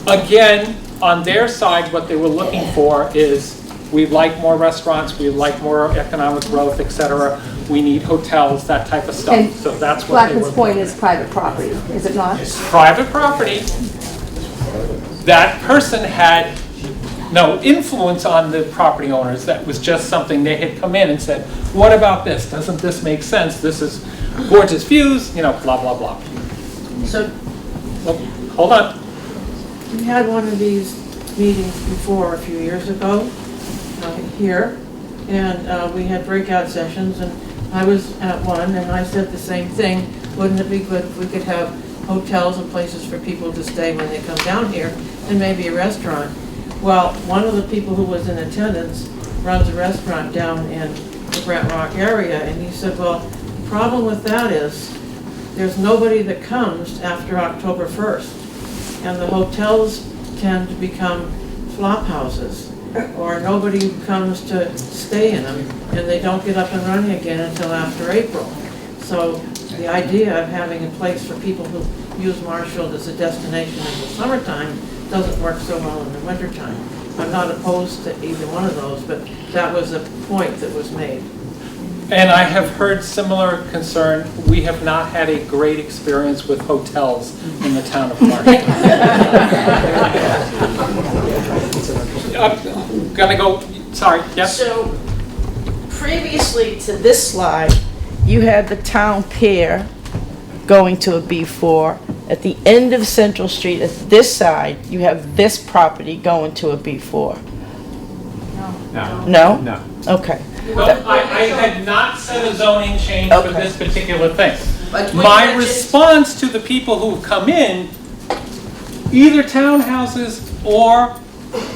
Speaker 1: Again, on their side, what they were looking for is, we'd like more restaurants, we'd like more economic growth, etc. We need hotels, that type of stuff.
Speaker 16: And
Speaker 1: so that's what they were.
Speaker 16: Blackman's Point is private property, is it not?
Speaker 1: It's private property. That person had no influence on the property owners. That was just something they had come in and said, what about this? Doesn't this make sense? This is gorgeous views, blah, blah, blah.
Speaker 2: So,
Speaker 1: Hold on.
Speaker 2: we had one of these meetings before a few years ago here, and we had breakout sessions, and I was at one, and I said the same thing. Wouldn't it be good if we could have hotels and places for people to stay when they come down here, and maybe a restaurant? Well, one of the people who was in attendance runs a restaurant down in the Brent Rock area, and he said, well, the problem with that is there's nobody that comes after October 1st, and the hotels tend to become flop houses, or nobody comes to stay in them, and they don't get up and running again until after April. So the idea of having a place for people who use Marshfield as a destination in the summertime doesn't work so well in the wintertime. I'm not opposed to either one of those, but that was a point that was made.
Speaker 1: And I have heard similar concern. We have not had a great experience with hotels in the town of Marshfield. I'm gonna go, sorry, yes?
Speaker 20: So previously to this slide, you had the town pier going to a B4. At the end of Central Street, at this side, you have this property going to a B4.
Speaker 18: No.
Speaker 20: No?
Speaker 18: No.
Speaker 20: Okay.
Speaker 1: No, I had not said a zoning change for this particular thing. My response to the people who come in, either townhouses or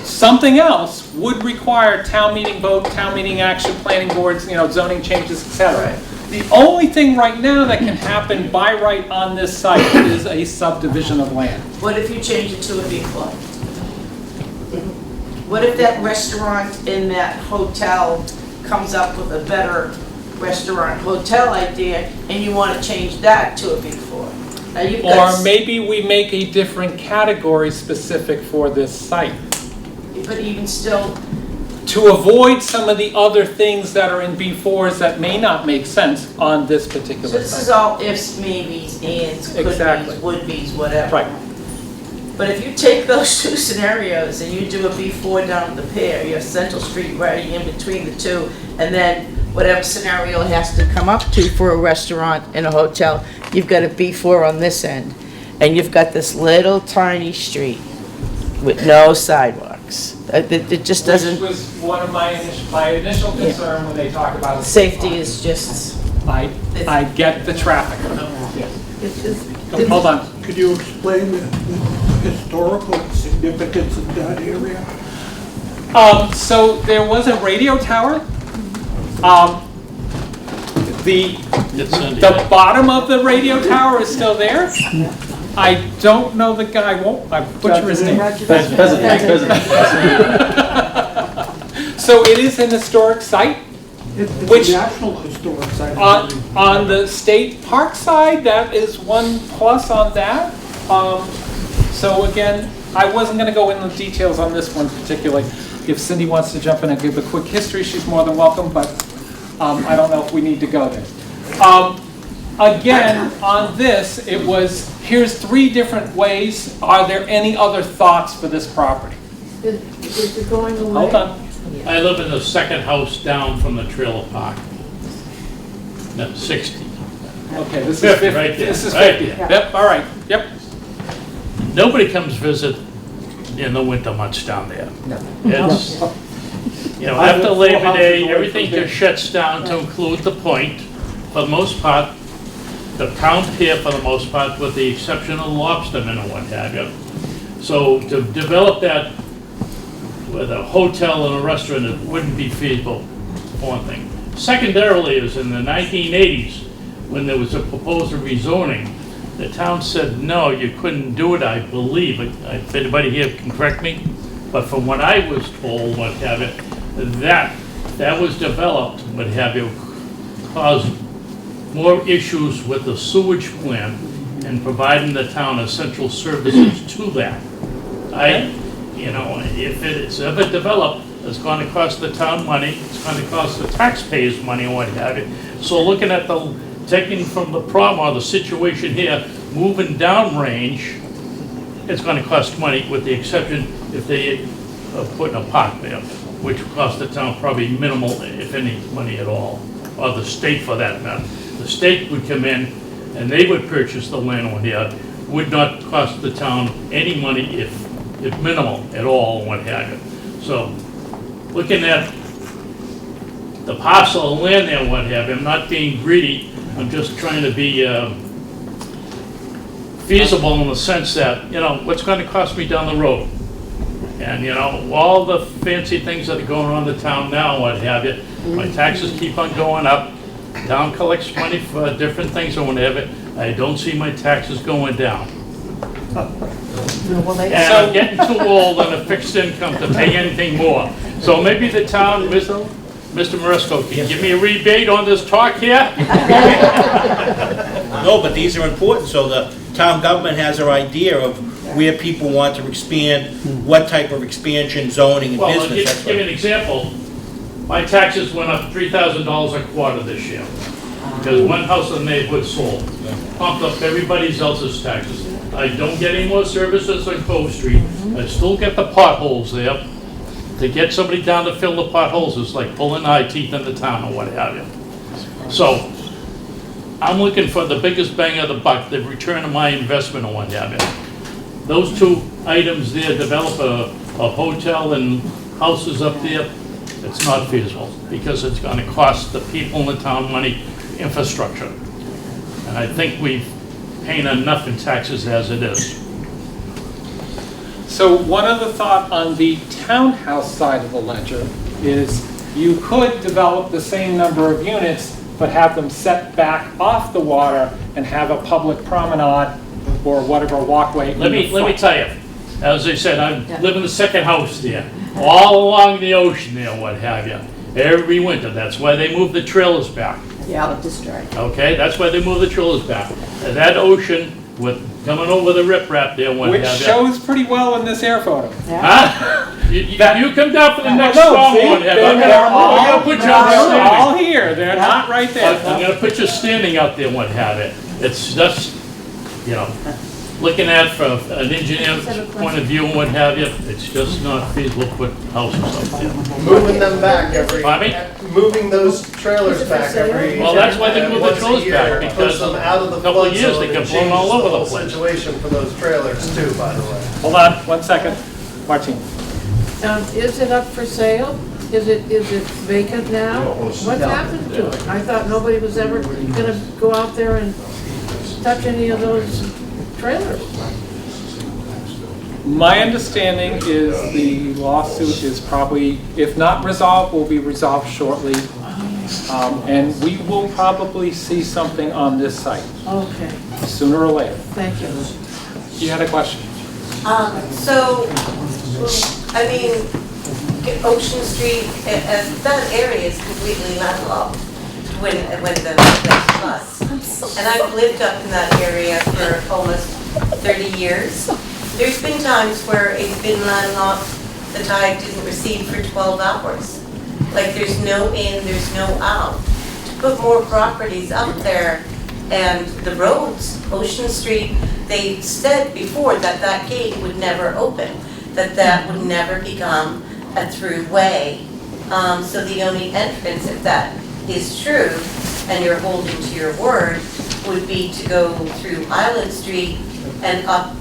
Speaker 1: something else, would require town meeting vote, town meeting action, planning boards, zoning changes, etc. The only thing right now that can happen by right on this site is a subdivision of land.
Speaker 20: What if you change it to a B club? What if that restaurant in that hotel comes up with a better restaurant hotel idea and you want to change that to a B4? Now you've got,
Speaker 1: Or maybe we make a different category specific for this site.
Speaker 20: but even still,
Speaker 1: To avoid some of the other things that are in B4s that may not make sense on this
Speaker 20: so
Speaker 1: particular
Speaker 20: this is
Speaker 1: site.
Speaker 20: all ifs, maybes, ands, could
Speaker 1: Exactly.
Speaker 20: be's, would be's, whatever.
Speaker 1: Right.
Speaker 20: But if you take those two scenarios and you do a B4 down the pier, you have Central Street right in between the two, and then whatever scenario it has to come up to for a restaurant and a hotel, you've got a B4 on this end, and you've got this little tiny street with no sidewalks. It just doesn't,
Speaker 1: Which was one of my initial concern when they talk about.
Speaker 20: safety is just,
Speaker 1: I get the traffic.
Speaker 20: it's just,
Speaker 1: Hold on.
Speaker 21: Could you explain the historical significance of that area?
Speaker 1: So there was a radio tower. The bottom of the radio tower is still there. I don't know the guy, I butcher his name. So it is an historic site.
Speaker 21: It's
Speaker 1: Which-
Speaker 21: a national historic site.
Speaker 1: On the state park side, that is one plus on that. So again, I wasn't gonna go into the details on this one particularly. If Cindy wants to jump in and give a quick history, she's more than welcome, but I don't know if we need to go there. Again, on this, it was, here's 3 different ways. Are there any other thoughts for this property?
Speaker 2: Is it going away?
Speaker 1: Hold on.
Speaker 7: I live in the second house down from the trailer park. No, 60.
Speaker 1: Okay, this is
Speaker 7: 50,
Speaker 1: 50.
Speaker 7: right there,
Speaker 1: This is
Speaker 7: right
Speaker 1: 50.
Speaker 7: there.
Speaker 1: Yep, all right, yep.
Speaker 7: Nobody comes visit in the winter months down there. It's, after Labor Day, everything just shuts down to include the point. For the most part, the town pier for the most part, with the exception of lobstermen and what have you. So to develop that with a hotel and a restaurant, it wouldn't be feasible, for one thing. Secondarily is in the 1980s, when there was a proposed rezoning, the town said, no, you couldn't do it, I believe. If anybody here can correct me, but from what I was told, what have you, that was developed, what have you, caused more issues with the sewage plant and providing the town essential services to that. If it's ever developed, it's going to cost the town money, it's going to cost the taxpayers money, and what have you. So looking at taking from the problem or the situation here, moving downrange, it's going to cost money, with the exception if they are putting a park there, which will cost the town probably minimal, if any, money at all, or the state for that matter. The state would come in and they would purchase the land on here, would not cost the town any money, if minimal at all, what have you. So, looking at the parcel of land there, what have you, I'm not being greedy, I'm just trying to be feasible in the sense that, what's going to cost me down the road? And, all the fancy things that are going on in the town now, what have you, my taxes keep on going up, town collects money for different things or whatever, I don't see my taxes going down. And I'm getting too old on a fixed income to pay anything more. So maybe the town, Mr. Marisco, can you give me a rebate on this talk here?
Speaker 22: No, but these are important, so the town government has their idea of where people want to expand, what type of expansion, zoning, and
Speaker 7: Well, I'll
Speaker 22: business.
Speaker 7: give you an example. My taxes went up $3,000 a quarter this year, because one house in the neighborhood sold. Pumped up everybody else's taxes. I don't get any more services on Cove Street. I still get the potholes there. To get somebody down to fill the potholes is like pulling eye teeth in the town or what have you. So, I'm looking for the biggest bang of the buck, the return of my investment or what have you. Those 2 items there, develop a hotel and houses up there, It's not feasible, because it's gonna cost the people in the town money, infrastructure. And I think we've paid enough in taxes as it is.
Speaker 1: So one other thought on the townhouse side of the ledger is you could develop the same number of units, but have them set back off the water and have a public promenade or whatever walkway.
Speaker 7: Let me tell you, as I said, I live in the second house there, all along the ocean there, what have you. Every winter, that's why they move the trailers back.
Speaker 11: Yeah, but destroyed.
Speaker 7: Okay, that's why they move the trailers back. And that ocean with coming over the riprap there, what
Speaker 1: Which
Speaker 7: have you.
Speaker 1: shows pretty well in this air photo.
Speaker 7: Huh? You come down for the next
Speaker 1: No,
Speaker 7: storm,
Speaker 1: see,
Speaker 7: what have you.
Speaker 1: they're
Speaker 7: I'm
Speaker 1: all,
Speaker 7: gonna put you
Speaker 1: they're
Speaker 7: standing.
Speaker 1: all here, they're not right there.
Speaker 7: I'm gonna put you standing out there, what have you. It's just, you know, looking at from an engineer's point of view and what have you, it's just not feasible to put houses up there.
Speaker 15: Moving them back
Speaker 7: Pardon me?
Speaker 15: moving those trailers back every.
Speaker 7: Well, that's why they move the
Speaker 15: once a
Speaker 7: trailers
Speaker 15: year,
Speaker 7: back,
Speaker 15: puts
Speaker 7: because
Speaker 15: them out of the
Speaker 7: a couple of
Speaker 15: flood
Speaker 7: years
Speaker 15: zone
Speaker 7: they
Speaker 15: and
Speaker 7: get blown all
Speaker 15: changes
Speaker 7: over the
Speaker 15: whole
Speaker 7: place.
Speaker 15: Situation for those trailers too, by the way.
Speaker 1: Hold on, 1 second. Martine.
Speaker 2: Is it up for sale? Is it vacant now? What's happened to it? I thought nobody was ever gonna go out there and touch any of those trailers.
Speaker 1: My understanding is the lawsuit is probably, if not resolved, will be resolved shortly. And we will probably see something on this site,
Speaker 2: Okay,
Speaker 1: sooner or later.
Speaker 2: thank you.
Speaker 1: You had a question?
Speaker 5: So, I mean, Ocean Street, that area is completely landlocked when the floods. And I've lived up in that area for almost 30 years. There's been times where it's been landlocked, the tide didn't recede for 12 hours. Like there's no in, there's no out. To put more properties up there and the roads, Ocean Street, they said before that that gate would never open, that would never become a through way. So the only entrance, if that is true, and you're holding to your word, would be to go through Island Street and up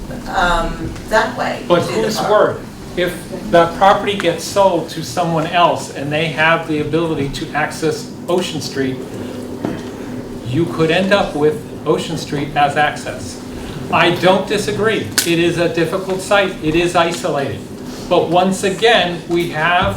Speaker 5: that way.
Speaker 1: But
Speaker 5: to the
Speaker 1: whose
Speaker 5: park.
Speaker 1: word? If the property gets sold to someone else and they have the ability to access Ocean Street, you could end up with Ocean Street as access. I don't disagree. It is a difficult site. It is isolated. But once again, we have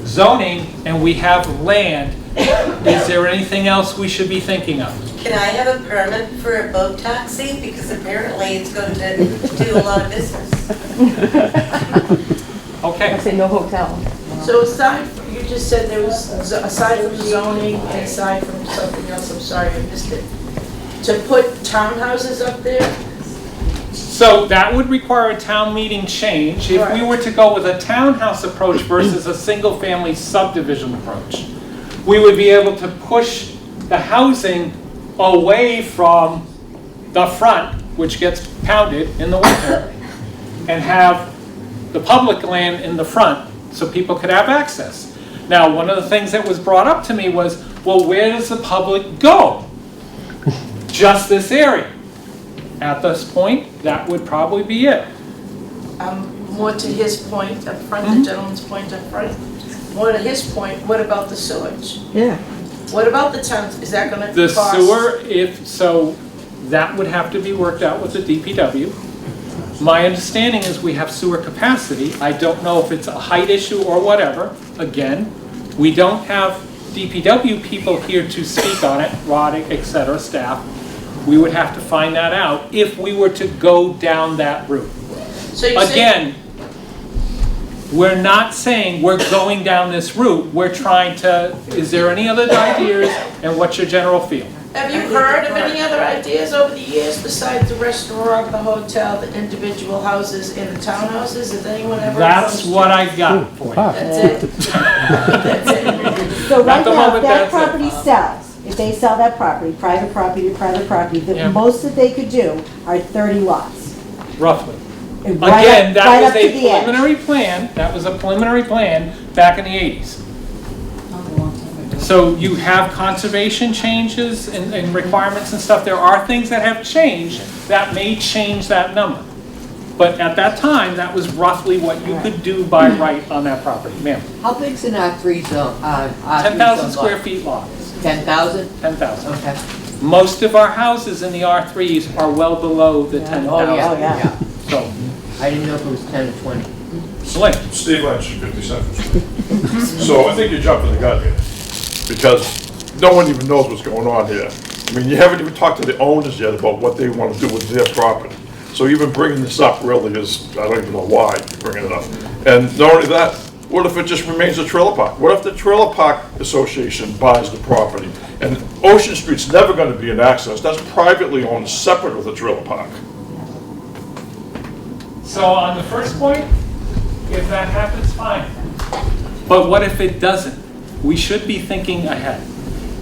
Speaker 1: zoning and we have land. Is there anything else we should be thinking of?
Speaker 5: Can I have a permit for a boat taxi? Because apparently it's going to do a lot of business.
Speaker 1: Okay.
Speaker 16: I say no hotel.
Speaker 4: So aside, you just said there was, aside from zoning and aside from something else, I'm sorry, I missed it. To put townhouses up there?
Speaker 1: So that would require a town meeting change. If we were to go with a townhouse approach versus a single-family subdivision approach, we would be able to push the housing away from the front, which gets pounded in the winter, and have the public land in the front so people could have access. Now, one of the things that was brought up to me was, well, where does the public go? Just this area. At this point, that would probably be it.
Speaker 4: More to his point up front, the gentleman's point up front, more to his point, what about the sewage?
Speaker 16: Yeah.
Speaker 4: What about the towns, is that gonna
Speaker 1: The
Speaker 4: cost?
Speaker 1: sewer, that would have to be worked out with the DPW. My understanding is we have sewer capacity. I don't know if it's a height issue or whatever. Again, we don't have DPW people here to speak on it, Rod, et cetera, staff. We would have to find that out if we were to go down that route.
Speaker 4: So you're saying-
Speaker 1: Again, we're not saying we're going down this route. We're trying to, is there any other ideas and what's your general feel?
Speaker 4: Have you heard of any other ideas over the years besides the restaurant, the hotel, the individual houses, and the townhouses? Has anyone ever?
Speaker 1: That's what I got for you.
Speaker 4: That's it.
Speaker 3: So right
Speaker 1: At the
Speaker 3: now,
Speaker 1: moment,
Speaker 3: if that
Speaker 1: that's it.
Speaker 3: property sells, if they sell that property, private property to private property, the
Speaker 1: Yeah.
Speaker 3: most that they could do are 30 lots.
Speaker 1: Roughly.
Speaker 3: And right
Speaker 1: Again,
Speaker 3: up-
Speaker 1: that
Speaker 3: right
Speaker 1: was
Speaker 3: up
Speaker 1: a
Speaker 3: to the edge.
Speaker 1: preliminary plan, that was a preliminary plan back in the 80s. So you have conservation changes and requirements and stuff. There are things that have changed that may change that number. But at that time, that was roughly what you could do by right on that property. Ma'am,
Speaker 6: How big's an R3 zone?
Speaker 1: 10,000 square feet long.
Speaker 6: 10,000?
Speaker 1: 10,000.
Speaker 6: Okay.
Speaker 1: Most of our houses in the R3s are well below the 10,000.
Speaker 6: Oh, yeah.
Speaker 1: So,
Speaker 6: I didn't know if it was 10 or 20.
Speaker 1: Slim.
Speaker 9: Steve Lynch, 50 Central Street. So I think you're jumping the gun here, because no one even knows what's going on here. I mean, you haven't even talked to the owners yet about what they want to do with their property. So even bringing this up really is, I don't even know why you're bringing it up. And not only that, what if it just remains a trailer park? What if the Trailer Park Association buys the property? And Ocean Street's never going to be an access. That's privately owned, separate with the trailer park.
Speaker 1: So on the first point, if that happens, fine. But what if it doesn't? We should be thinking ahead.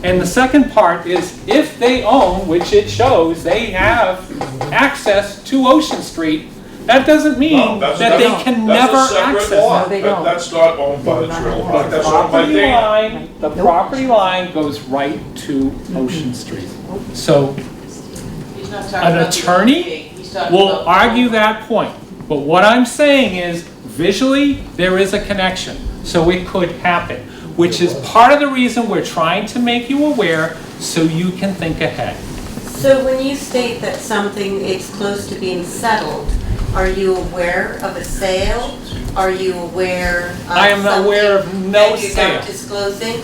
Speaker 1: And the second part is, if they own, which it shows, they have access to Ocean Street, that doesn't mean that they can never access it.
Speaker 9: That's not owned by the trailer park, that's owned by Dana.
Speaker 1: The property line goes right to Ocean Street. So
Speaker 20: He's not talking
Speaker 1: an
Speaker 20: about the
Speaker 1: attorney
Speaker 20: He's talking
Speaker 1: will
Speaker 20: about-
Speaker 1: argue that point. But what I'm saying is, visually, there is a connection. So it could happen, which is part of the reason we're trying to make you aware so you can think ahead.
Speaker 14: So when you state that something is close to being settled, are you aware of a sale? Are you aware of
Speaker 1: I am aware of
Speaker 14: something
Speaker 1: no
Speaker 14: that you're
Speaker 1: sale.
Speaker 14: not disclosing?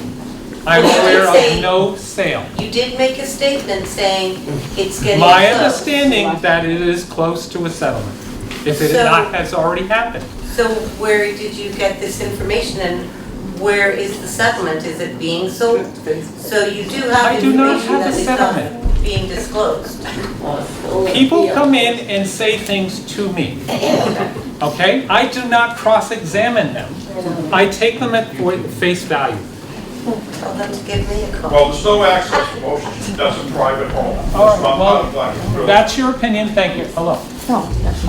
Speaker 1: I'm
Speaker 14: Well, you
Speaker 1: aware
Speaker 14: did
Speaker 1: of
Speaker 14: say-
Speaker 1: no sale.
Speaker 14: You did make a statement saying it's getting
Speaker 1: My
Speaker 14: close.
Speaker 1: understanding that it is close to a settlement, if it
Speaker 14: So-
Speaker 1: has already happened.
Speaker 14: So where did you get this information and where is the settlement? Is it being sold? So you do have
Speaker 1: I do not
Speaker 14: information
Speaker 1: have
Speaker 14: that
Speaker 1: a
Speaker 14: is not
Speaker 1: settlement.
Speaker 14: being disclosed.
Speaker 1: People come in and say things to me, okay? I do not cross-examine them. I take them at face value.
Speaker 14: Tell them to give me a call.
Speaker 9: Well, there's no access from Ocean Street, that's a private home. It's
Speaker 1: All right,
Speaker 9: not part of
Speaker 1: well,
Speaker 9: Blackman's.
Speaker 1: that's your opinion, thank you. Hello.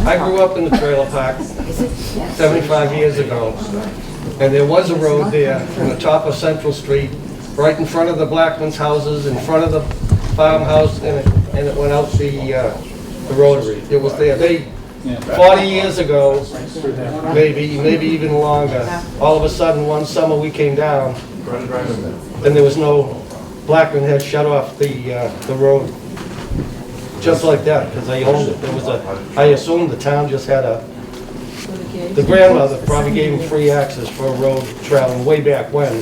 Speaker 10: I grew up in the trailer park 75 years ago, and there was a road there on the top of Central Street, right in front of the Blackman's houses, in front of the farmhouse, and it went out the rotary. It was there. 40 years ago, maybe even longer, all of a sudden, one summer we came down, and there was no, Blackman had shut off the road. Just like that, because they owned it. There was I assume the town just had the grandmother probably gave him free access for a road traveling way back when,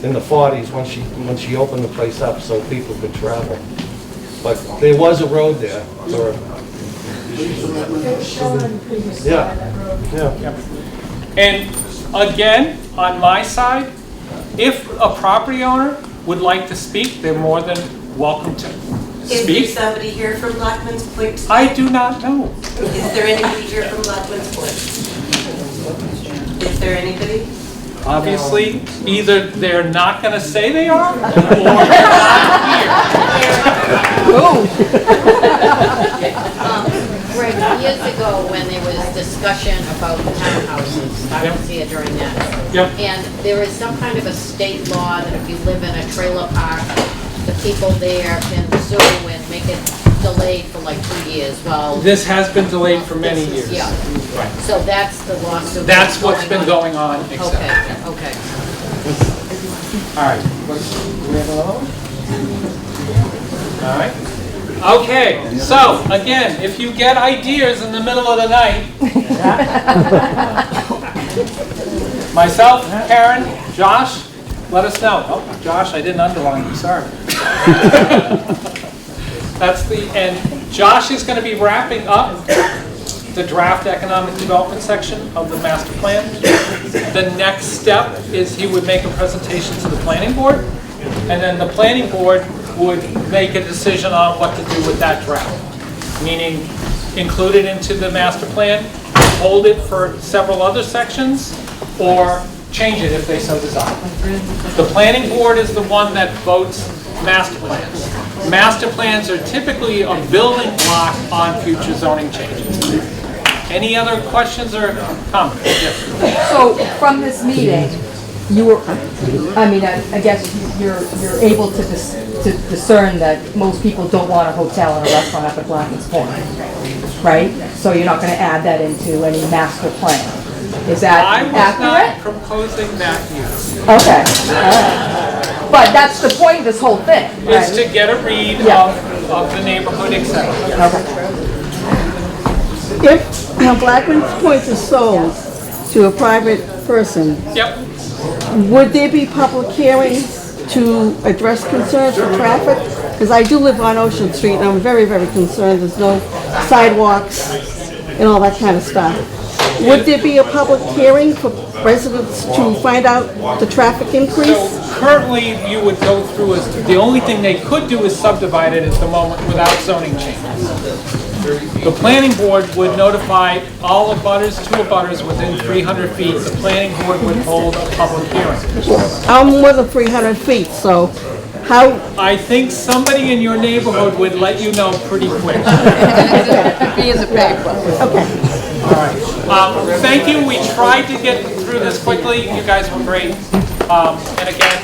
Speaker 10: in the 40s, when she opened the place up so people could travel. But there was a road there for, yeah.
Speaker 1: And again, on my side, if a property owner would like to speak, they're more than welcome to
Speaker 14: Is there
Speaker 1: speak.
Speaker 14: somebody here from Blackman's Point?
Speaker 1: I do not know.
Speaker 14: Is there anybody here from Blackman's Point? Is there anybody?
Speaker 1: Obviously, either they're not going to say they are, or they're not
Speaker 6: Greg, years ago, when there was discussion about the townhouses, I was here during that.
Speaker 1: Yep.
Speaker 6: And there is some kind of a state law that if you live in a trailer park, the people there can sue and make it delayed for like 2 years. Well,
Speaker 1: This has been delayed for many
Speaker 6: this is-
Speaker 1: years.
Speaker 6: Yeah. So that's the lawsuit.
Speaker 1: That's what's been going on, exactly.
Speaker 6: Okay, okay.
Speaker 1: All right. Do we have another one? All right. Okay, so again, if you get ideas in the middle of the night, myself, Karen, Josh, let us know. Oh, Josh, I didn't underline you, sorry. That's and Josh is going to be wrapping up the draft economic development section of the master plan. The next step is he would make a presentation to the planning board, and then the planning board would make a decision on what to do with that draft. Meaning, include it into the master plan, hold it for several other sections, or change it if they so desire. The planning board is the one that votes master plans. Master plans are typically a building block on future zoning changes. Any other questions or comments? Yes.
Speaker 16: So from this meeting, you were, I mean, I guess you're able to discern that most people don't want a hotel and a restaurant up at Blacken's Point, right? So you're not gonna add that into any master plan. Is that
Speaker 1: I was
Speaker 16: accurate?
Speaker 1: not proposing that use.
Speaker 16: Okay, all right. But that's the point of this whole thing,
Speaker 1: Is
Speaker 16: right?
Speaker 1: to get a read
Speaker 16: Yeah.
Speaker 1: of the neighborhood, et cetera.
Speaker 13: If Blackman's Point is sold to a private person,
Speaker 1: Yep.
Speaker 13: would there be public hearings to address concerns for traffic? Because I do live on Ocean Street, and I'm very, very concerned, there's no sidewalks and all that kind of stuff. Would there be a public hearing for residents to find out the traffic increase?
Speaker 1: So currently, you would go through as, the only thing they could do is subdivide it at the moment without zoning changes. The planning board would notify all abutters, two abutters within 300 feet. The planning board would hold a public hearing.
Speaker 13: I'm more than 300 feet, so how,
Speaker 1: I think somebody in your neighborhood would let you know pretty quick.
Speaker 16: He is a big one.
Speaker 13: okay.
Speaker 1: All right. Thank you. We tried to get through this quickly. You guys were great. And again,